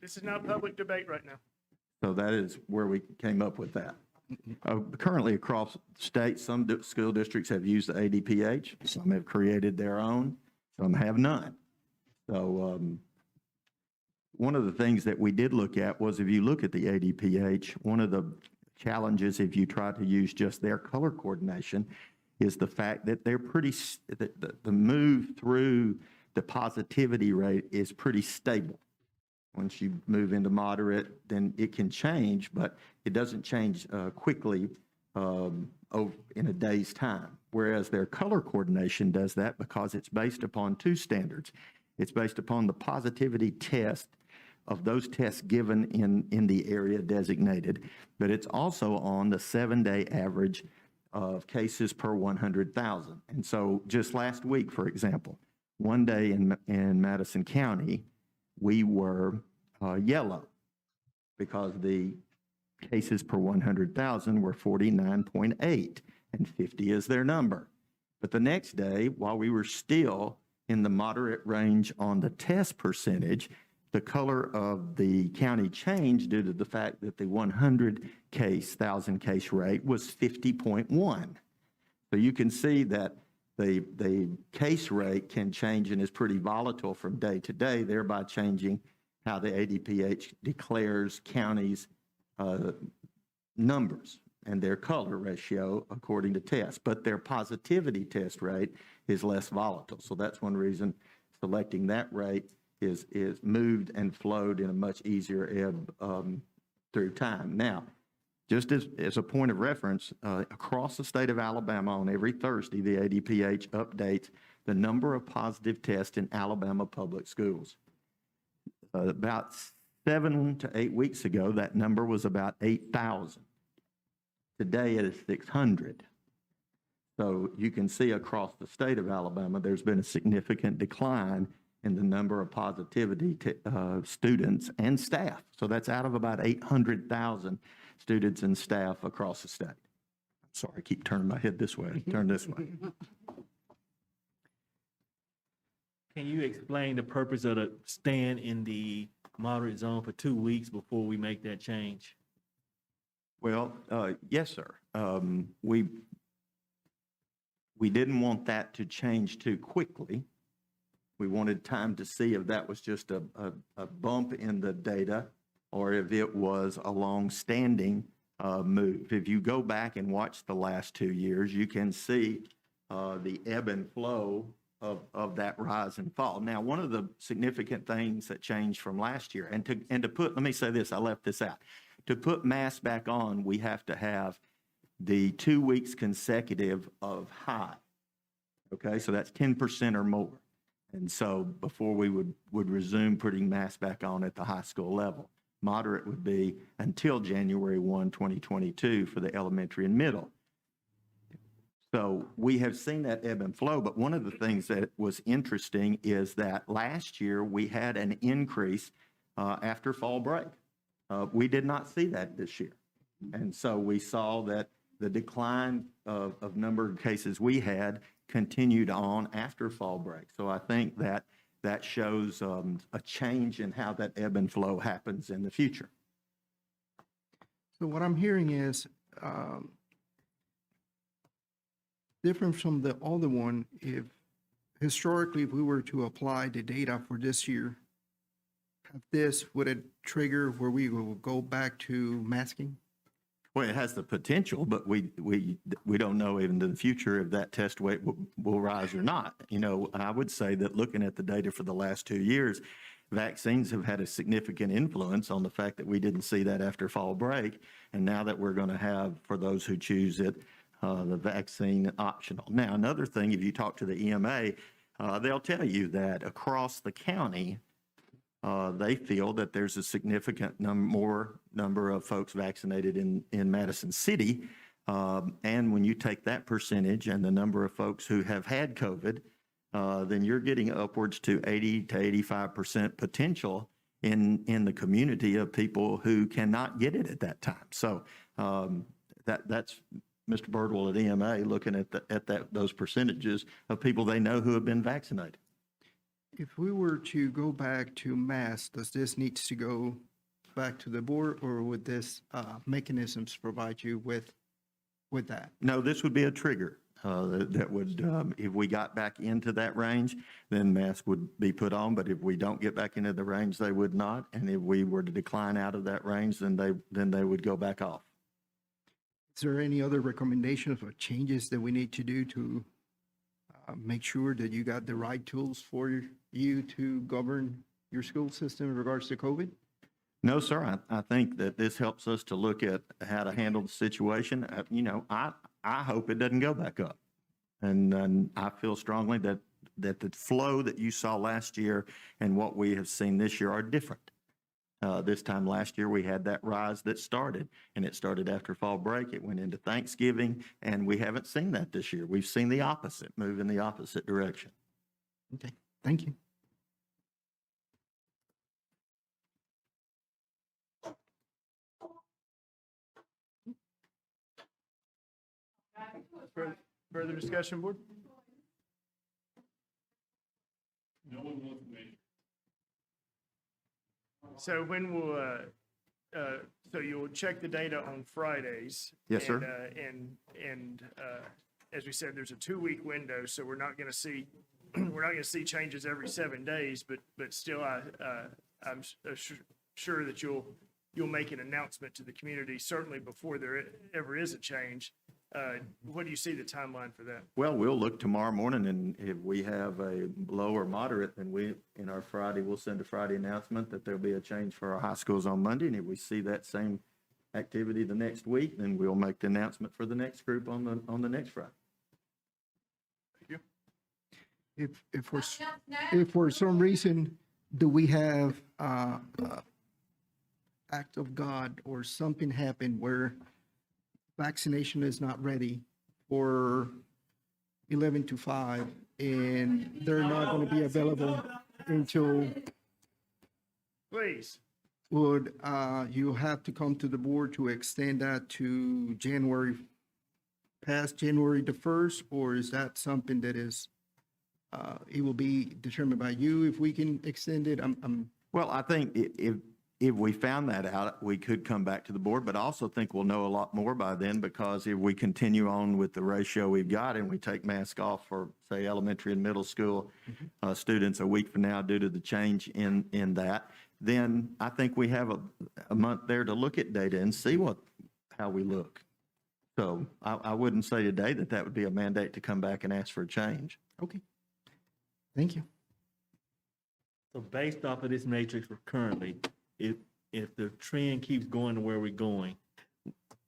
This is not public debate right now. so that is where we came up with that. Currently across states, some school districts have used the ADPH, some have created their own, some have none. So one of the things that we did look at was if you look at the ADPH, one of the challenges if you try to use just their color coordination is the fact that they're the move through the positivity rate is pretty stable. Once you move into moderate, then it can change, but it doesn't change quickly in a day's time. Whereas their color coordination does that because it's based upon 2 standards. It's based upon the positivity test of those tests given in the area designated, but it's also on the 7-day average of cases per 100,000. And so just last week, for example, one day in Madison County, we were yellow because the cases per 100,000 were 49.8 and 50 is their number. But the next day, while we were still in the moderate range on the test percentage, the color of the county changed due to the fact that the 1,000 case rate was 50.1. So you can see that the case rate can change and is pretty volatile from day to day, thereby changing how the ADPH declares counties' numbers and their color ratio according to tests. But their positivity test rate is less volatile. So that's one reason selecting that rate is moved and flowed in a much easier ebb through time. Now, just as a point of reference, across the state of Alabama on every Thursday, the ADPH updates the number of positive tests in Alabama public schools. About 7 to 8 weeks ago, that number was about 8,000. Today it is 600. So you can see across the state of Alabama, there's been a significant decline in the number of positivity students and staff. So that's out of about 800,000 students and staff across the state. Sorry, I keep turning my head this way. Turn this way. Can you explain the purpose of the staying in the moderate zone for 2 weeks before we make that change? Well, yes, sir. We didn't want that to change too quickly. We wanted time to see if that was just a bump in the data or if it was a long-standing move. If you go back and watch the last 2 years, you can see the ebb and flow of that rise and fall. Now, one of the significant things that changed from last year, and to put, let me say this, I left this out. To put masks back on, we have to have the 2 weeks consecutive of high. Okay, so that's 10% or more. And so before we would resume putting masks back on at the high school level. Moderate would be until January 1, 2022 for the elementary and middle. So we have seen that ebb and flow, but one of the things that was interesting is that last year we had an increase after fall break. We did not see that this year. And so we saw that the decline of number of cases we had continued on after fall break. So I think that shows a change in how that ebb and flow happens in the future. So what I'm hearing is different from the other one. If historically, if we were to apply the data for this year, would it trigger where we will go back to masking? Well, it has the potential, but we don't know even in the future if that test weight will rise or not. You know, I would say that looking at the data for the last 2 years, vaccines have had a significant influence on the fact that we didn't see that after fall break. And now that we're going to have, for those who choose it, the vaccine optional. Now, another thing, if you talk to the EMA, they'll tell you that across the county, they feel that there's a significant more number of folks vaccinated in Madison City. And when you take that percentage and the number of folks who have had COVID, then you're getting upwards to 80 to 85% potential in the community of people who cannot get it at that time. So that's Mr. Birdwell at EMA looking at those percentages of people they know who have been vaccinated. If we were to go back to masks, does this need to go back to the board, or would this mechanisms provide you with that? No, this would be a trigger that would, if we got back into that range, then masks would be put on. But if we don't get back into the range, they would not. And if we were to decline out of that range, then they would go back off. Is there any other recommendations or changes that we need to do to make sure that you got the right tools for you to govern your school system in regards to COVID? No, sir. I think that this helps us to look at how to handle the situation. You know, I hope it doesn't go back up. And I feel strongly that the flow that you saw last year and what we have seen this year are different. This time last year, we had that rise that started, and it started after fall break. It went into Thanksgiving, and we haven't seen that this year. We've seen the opposite, move in the opposite direction. Okay, thank you. Further discussion, board? No one wants to make. So when will, so you'll check the data on Fridays? Yes, sir. And as we said, there's a 2-week window, so we're not going to see, changes every 7 days, but still, I'm sure that you'll make an announcement to the community, certainly before there ever is a change. What do you see the timeline for that? Well, we'll look tomorrow morning, and if we have a low or moderate, then in our Friday, we'll send a Friday announcement that there'll be a change for our high schools on Monday. And if we see that same activity the next week, then we'll make the announcement for the next group on the next Friday. Thank you. If for some reason do we have act of God or something happen where vaccination is not ready for 11 to 5 and they're not going to be available until, Please. would you have to come to the board to extend that to past January the 1st, or is that something that is it will be determined by you if we can extend it? Well, I think If we found that out, we could come back to the board, but I also think we'll know a lot more by then, because if we continue on with the ratio we've got and we take masks off for, say, elementary and middle school students a week from now due to the change in that, then I think we have a month there to look at data and see how we look. So I wouldn't say today that would be a mandate to come back and ask for a change. Okay. Thank you. So based off of this matrix currently, if the trend keeps going to where we're going,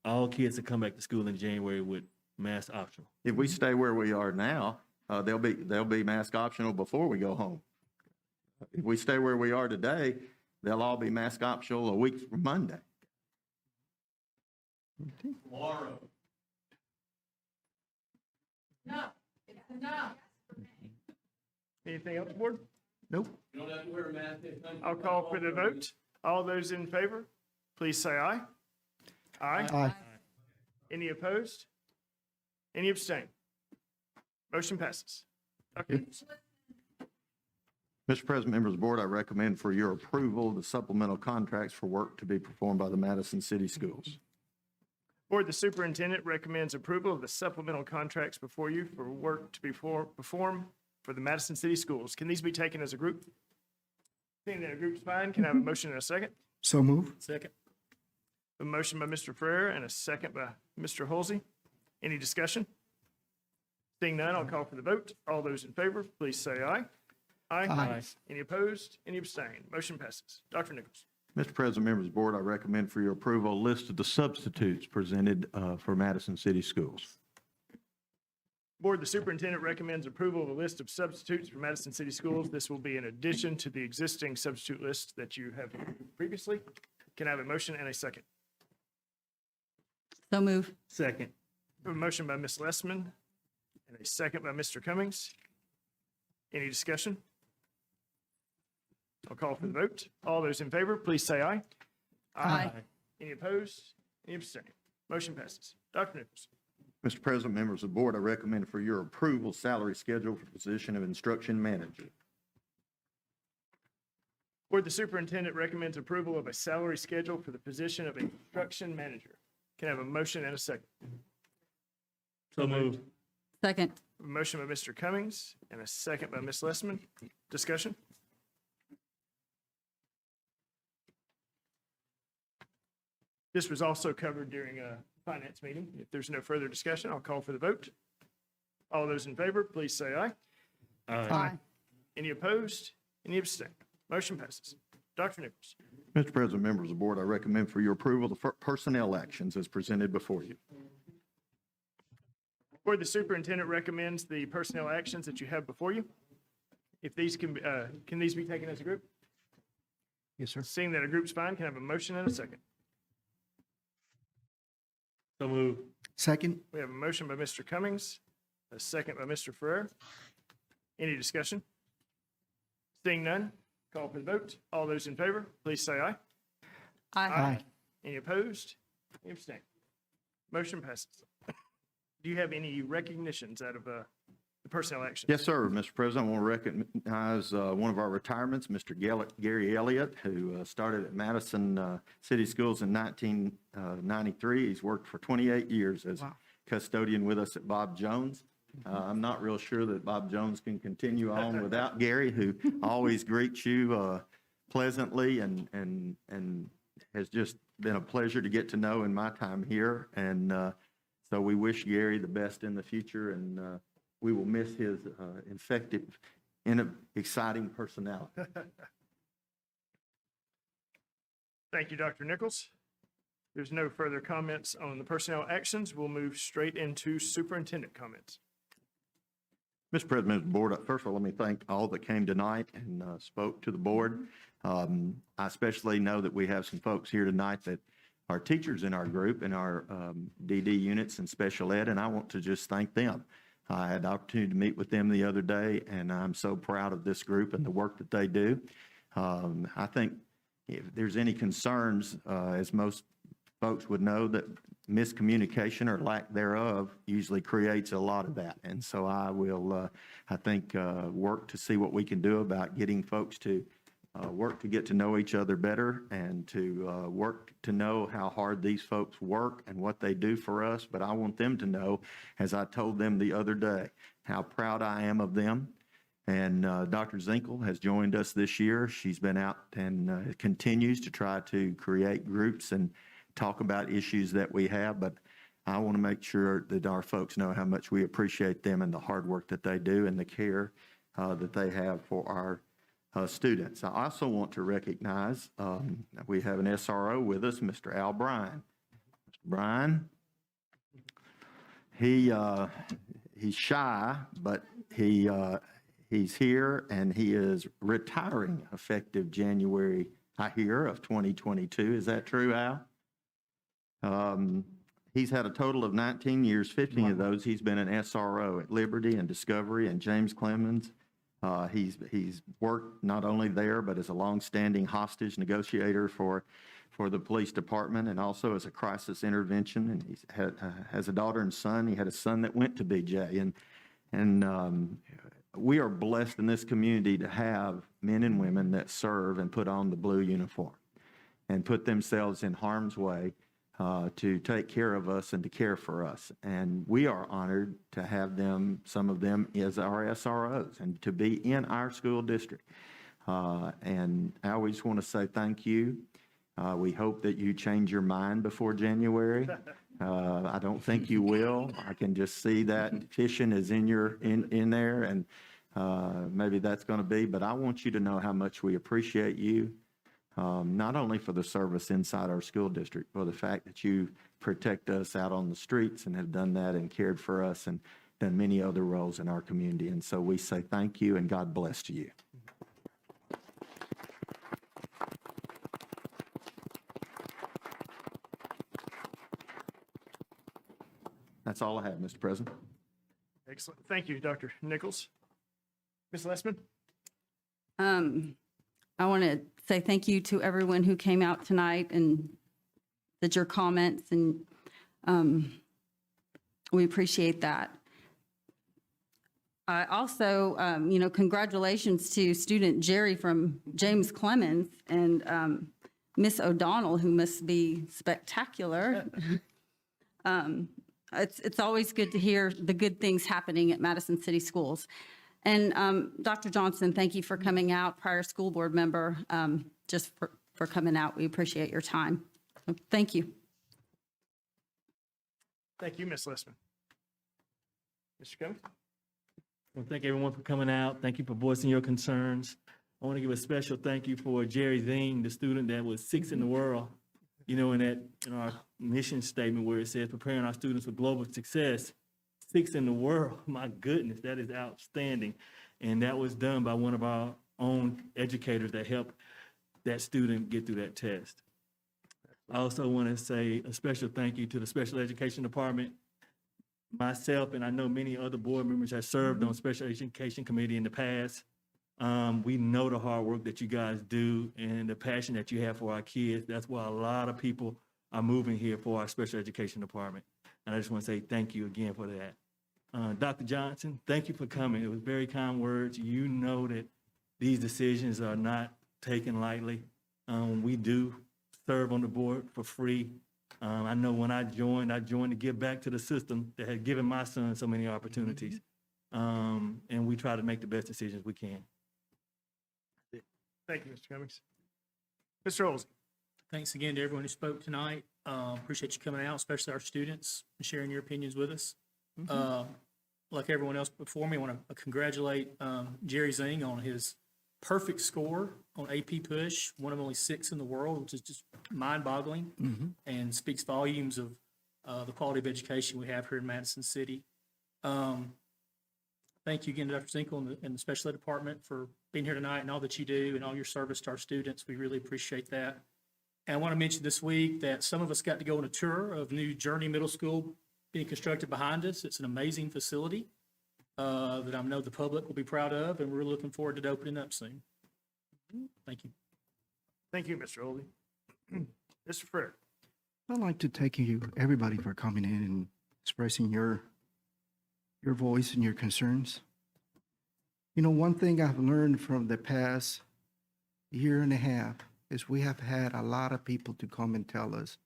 all kids will come back to school in January with mask optional. If we stay where we are now, they'll be mask optional before we go home. If we stay where we are today, they'll all be mask optional a week from Monday. Tomorrow. No, it's no. Anything else, board? Nope. You don't have to wear a mask. I'll call for the vote. All those in favor, please say aye. Aye. Aye. Any opposed? Any abstain? Motion passes. Dr. Mr. President, members of the board, I recommend for your approval the supplemental contracts for work to be performed by the Madison City Schools. Board, the superintendent recommends approval of the supplemental contracts before you for work to be performed for the Madison City Schools. Can these be taken as a group? Seeing that a group's fine, can I have a motion and a second? So move. Second. A motion by Mr. Ferrer and a second by Mr. Halsey. Any discussion? Seeing none, I'll call for the vote. All those in favor, please say aye. Aye. Any opposed? Any abstain? Motion passes. Dr. Nichols. Mr. President, members of the board, I recommend for your approval a list of the substitutes presented for Madison City Schools. Board, the superintendent recommends approval of a list of substitutes for Madison City Schools. This will be in addition to the existing substitute list that you have previously. Can I have a motion and a second? So move. Second. A motion by Ms. Lessman and a second by Mr. Cummings. Any discussion? I'll call for the vote. All those in favor, please say aye. Aye. Any opposed? Any abstain? Motion passes. Dr. Nichols. Mr. President, members of the board, I recommend for your approval salary schedule for the position of instruction manager. Board, the superintendent recommends approval of a salary schedule for the position of instruction manager. Can I have a motion and a second? So moved. Second. A motion by Mr. Cummings and a second by Ms. Lessman. Discussion? This was also covered during a finance meeting. If there's no further discussion, I'll call for the vote. All those in favor, please say aye. Aye. Any opposed? Any abstain? Motion passes. Dr. Nichols. Mr. President, members of the board, I recommend for your approval the personnel actions as presented before you. Board, the superintendent recommends the personnel actions that you have before you. If these can these be taken as a group? Yes, sir. Seeing that a group's fine, can I have a motion and a second? So moved. Second. We have a motion by Mr. Cummings, a second by Mr. Ferrer. Any discussion? Seeing none, call for the vote. All those in favor, please say aye. Aye. Any opposed? Any abstain? Motion passes. Do you have any recognitions out of the personnel action? Yes, sir, Mr. President. I want to recognize one of our retirements, Mr. Gary Elliott, who started at Madison City Schools in 1993. He's worked for 28 years as custodian with us at Bob Jones. I'm not real sure that Bob Jones can continue on without Gary, who always greets you pleasantly and has just been a pleasure to get to know in my time here. And so we wish Gary the best in the future, and we will miss his effective and exciting personality. Thank you, Dr. Nichols. There's no further comments on the personnel actions. We'll move straight into superintendent comments. Mr. President, Mr. Board, first of all, let me thank all that came tonight and spoke to the board. I especially know that we have some folks here tonight that are teachers in our group, in our DD units and special ed, and I want to just thank them. I had the opportunity to meet with them the other day, and I'm so proud of this group and the work that they do. I think if there's any concerns, as most folks would know, that miscommunication or lack thereof usually creates a lot of that. And so I will, I think, work to see what we can do about getting folks to work to get to know each other better and to work to know how hard these folks work and what they do for us. But I want them to know, as I told them the other day, how proud I am of them. And Dr. Zinkel has joined us this year. She's been out and continues to try to create groups and talk about issues that we have. But I want to make sure that our folks know how much we appreciate them and the hard work that they do and the care that they have for our students. I also want to recognize we have an SRO with us, Mr. Al Bryan. Mr. Bryan, he's shy, but he's here and he is retiring effective January, I hear, of 2022. Is that true, Al? He's had a total of 19 years, 15 of those he's been an SRO at Liberty and Discovery and James Clemens. He's worked not only there, but as a longstanding hostage negotiator for the police department and also as a crisis intervention. And he's has a daughter and son. He had a son that went to BJ. And we are blessed in this community to have men and women that serve and put on the blue uniform and put themselves in harm's way to take care of us and to care for us. And we are honored to have them, some of them as our SROs and to be in our school district. And I always want to say thank you. We hope that you change your mind before January. I don't think you will. I can just see that fishing is in there, and maybe that's going to be. But I want you to know how much we appreciate you, not only for the service inside our school district, but the fact that you protect us out on the streets and have done that and cared for us and done many other roles in our community. And so we say thank you and God bless to you. That's all I have, Mr. President. Excellent. Thank you, Dr. Nichols. Ms. Lessman? I want to say thank you to everyone who came out tonight and did your comments, and we appreciate that. I also, congratulations to student Jerry from James Clemens and Miss O'Donnell, who must be spectacular. It's always good to hear the good things happening at Madison City Schools. And Dr. Johnson, thank you for coming out, prior school board member, just for coming out. We appreciate your time. So, thank you. Thank you, Ms. Lessman. Mr. Cummings? Well, thank everyone for coming out. Thank you for voicing your concerns. I want to give a special thank you for Jerry Zing, the student that was 6th in the world. You know, in our mission statement where it says preparing our students for global success, 6th in the world. My goodness, that is outstanding. And that was done by one of our own educators that helped that student get through that test. I also want to say a special thank you to the Special Education Department. Myself, and I know many other board members have served on Special Education Committee in the past. We know the hard work that you guys do and the passion that you have for our kids. That's why a lot of people are moving here for our Special Education Department. And I just want to say thank you again for that. Dr. Johnson, thank you for coming. It was very kind words. You know that these decisions are not taken lightly. We do serve on the board for free. I know when I joined to give back to the system that had given my son so many opportunities. And we try to make the best decisions we can. Thank you, Mr. Cummings. Mr. Olsey? Thanks again to everyone who spoke tonight. Appreciate you coming out, especially our students, and sharing your opinions with us. Like everyone else before me, I want to congratulate Jerry Zing on his perfect score on AP Push, one of only 6 in the world, which is just mind-boggling and speaks volumes of the quality of education we have here in Madison City. Thank you again to Dr. Zinkel and the Special Ed Department for being here tonight and all that you do and all your service to our students. We really appreciate that. And I want to mention this week that some of us got to go on a tour of new Journey Middle School being constructed behind us. It's an amazing facility that I know the public will be proud of, and we're looking forward to it opening up soon. Thank you. Thank you, Mr. Olsey. Mr. Frere? I'd like to thank you, everybody, for coming in and expressing your voice and your concerns. You know, one thing I've learned from the past year and a half is we have had a lot of people to come and tell us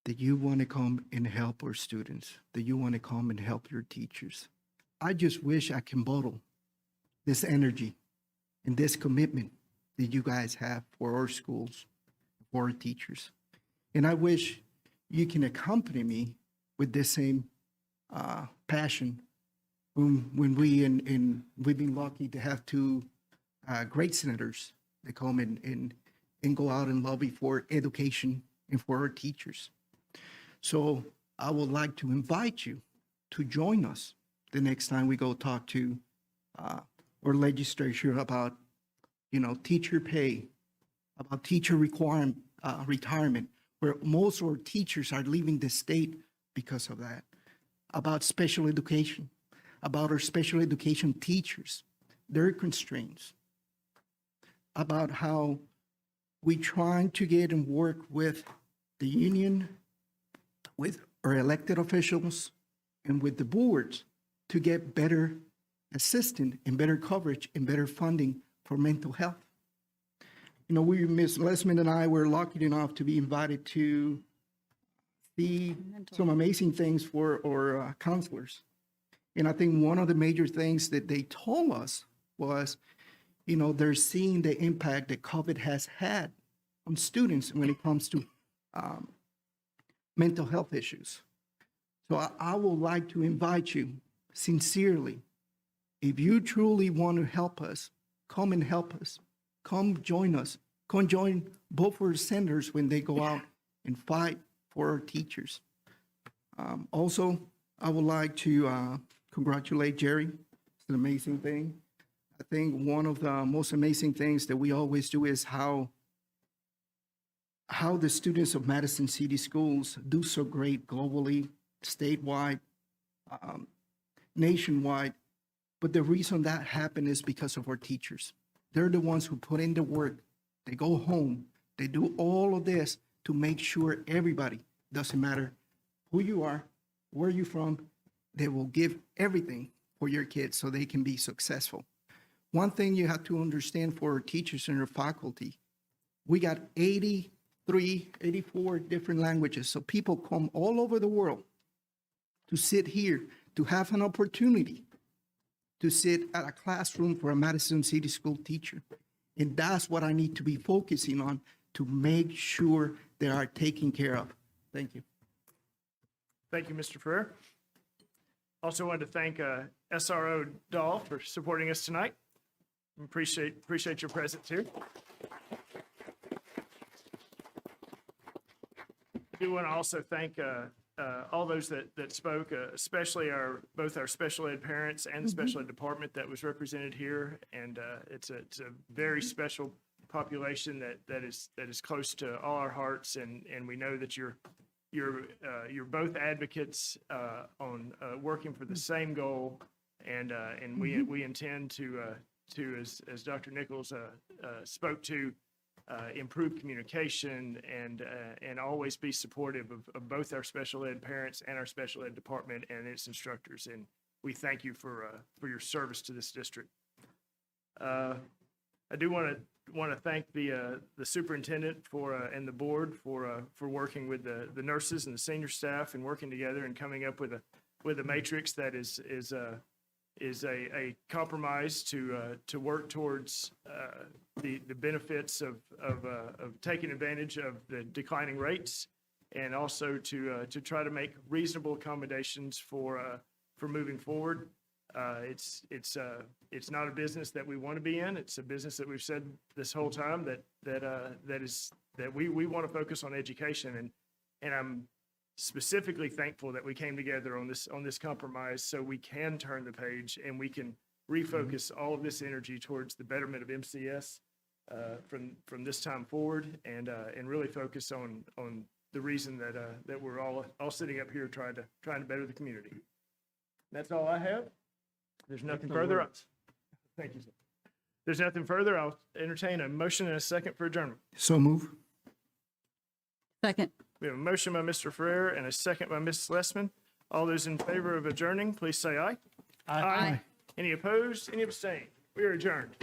that you want to come and help our students, that you want to come and help your teachers. I just wish I can bottle this energy and this commitment that you guys have for our schools, for our teachers. And I wish you can accompany me with this same passion when we've been lucky to have two great senators that come and go out and lobby for education and for our teachers. So I would like to invite you to join us the next time we go talk to our legislature about, teacher pay, about teacher retirement, where most of our teachers are leaving the state because of that, about special education, about our special education teachers, their constraints, about how we trying to get and work with the union, with our elected officials, and with the boards to get better assistance and better coverage and better funding for mental health. Ms. Lesman and I were lucky enough to be invited to see some amazing things for our counselors. And I think one of the major things that they told us was, they're seeing the impact that COVID has had on students when it comes to mental health issues. So I would like to invite you sincerely, if you truly want to help us, come and help us. Come join us. Come join both our senators when they go out and fight for our teachers. Also, I would like to congratulate Jerry. It's an amazing thing. I think one of the most amazing things that we always do is how the students of Madison City Schools do so great globally, statewide, nationwide. But the reason that happened is because of our teachers. They're the ones who put in the work. They go home. They do all of this to make sure everybody, doesn't matter who you are, where you're from, they will give everything for your kids so they can be successful. One thing you have to understand for our teachers and our faculty, we got 83, 84 different languages. So people come all over the world to sit here, to have an opportunity to sit at a classroom for a Madison City School teacher. And that's what I need to be focusing on to make sure they are taken care of. Thank you. Thank you, Mr. Ferrer. Also wanted to thank SRO Dahl for supporting us tonight. Appreciate your presence here. I do want to also thank all those that spoke, especially both our special ed parents and the special ed department that was represented here. And it's a very special population that is close to all our hearts, and we know that you're both advocates on working for the same goal, and we intend to as Dr. Nichols spoke to, improve communication and always be supportive of both our special ed parents and our special ed department and its instructors. And we thank you for your service to this district. I do want to thank the superintendent and the board for working with the nurses and the senior staff and working together and coming up with a matrix that is a compromise to work towards the benefits of taking advantage of the declining rates, and also to try to make reasonable accommodations for moving forward. It's not a business that we want to be in. It's a business that we've said this whole time that we want to focus on education, and I'm specifically thankful that we came together on this compromise so we can turn the page and we can refocus all of this energy towards the betterment of MCS from this time forward, and really focus on the reason that we're all sitting up here trying to better the community. That's all I have. There's nothing further. Thank you, sir. There's nothing further. I'll entertain a motion and a second for adjournment. So move. Second. We have a motion by Mr. Ferrer and a second by Mrs. Lessman. All those in favor of adjourning, please say aye. Aye. Any opposed? Any abstain? We are adjourned.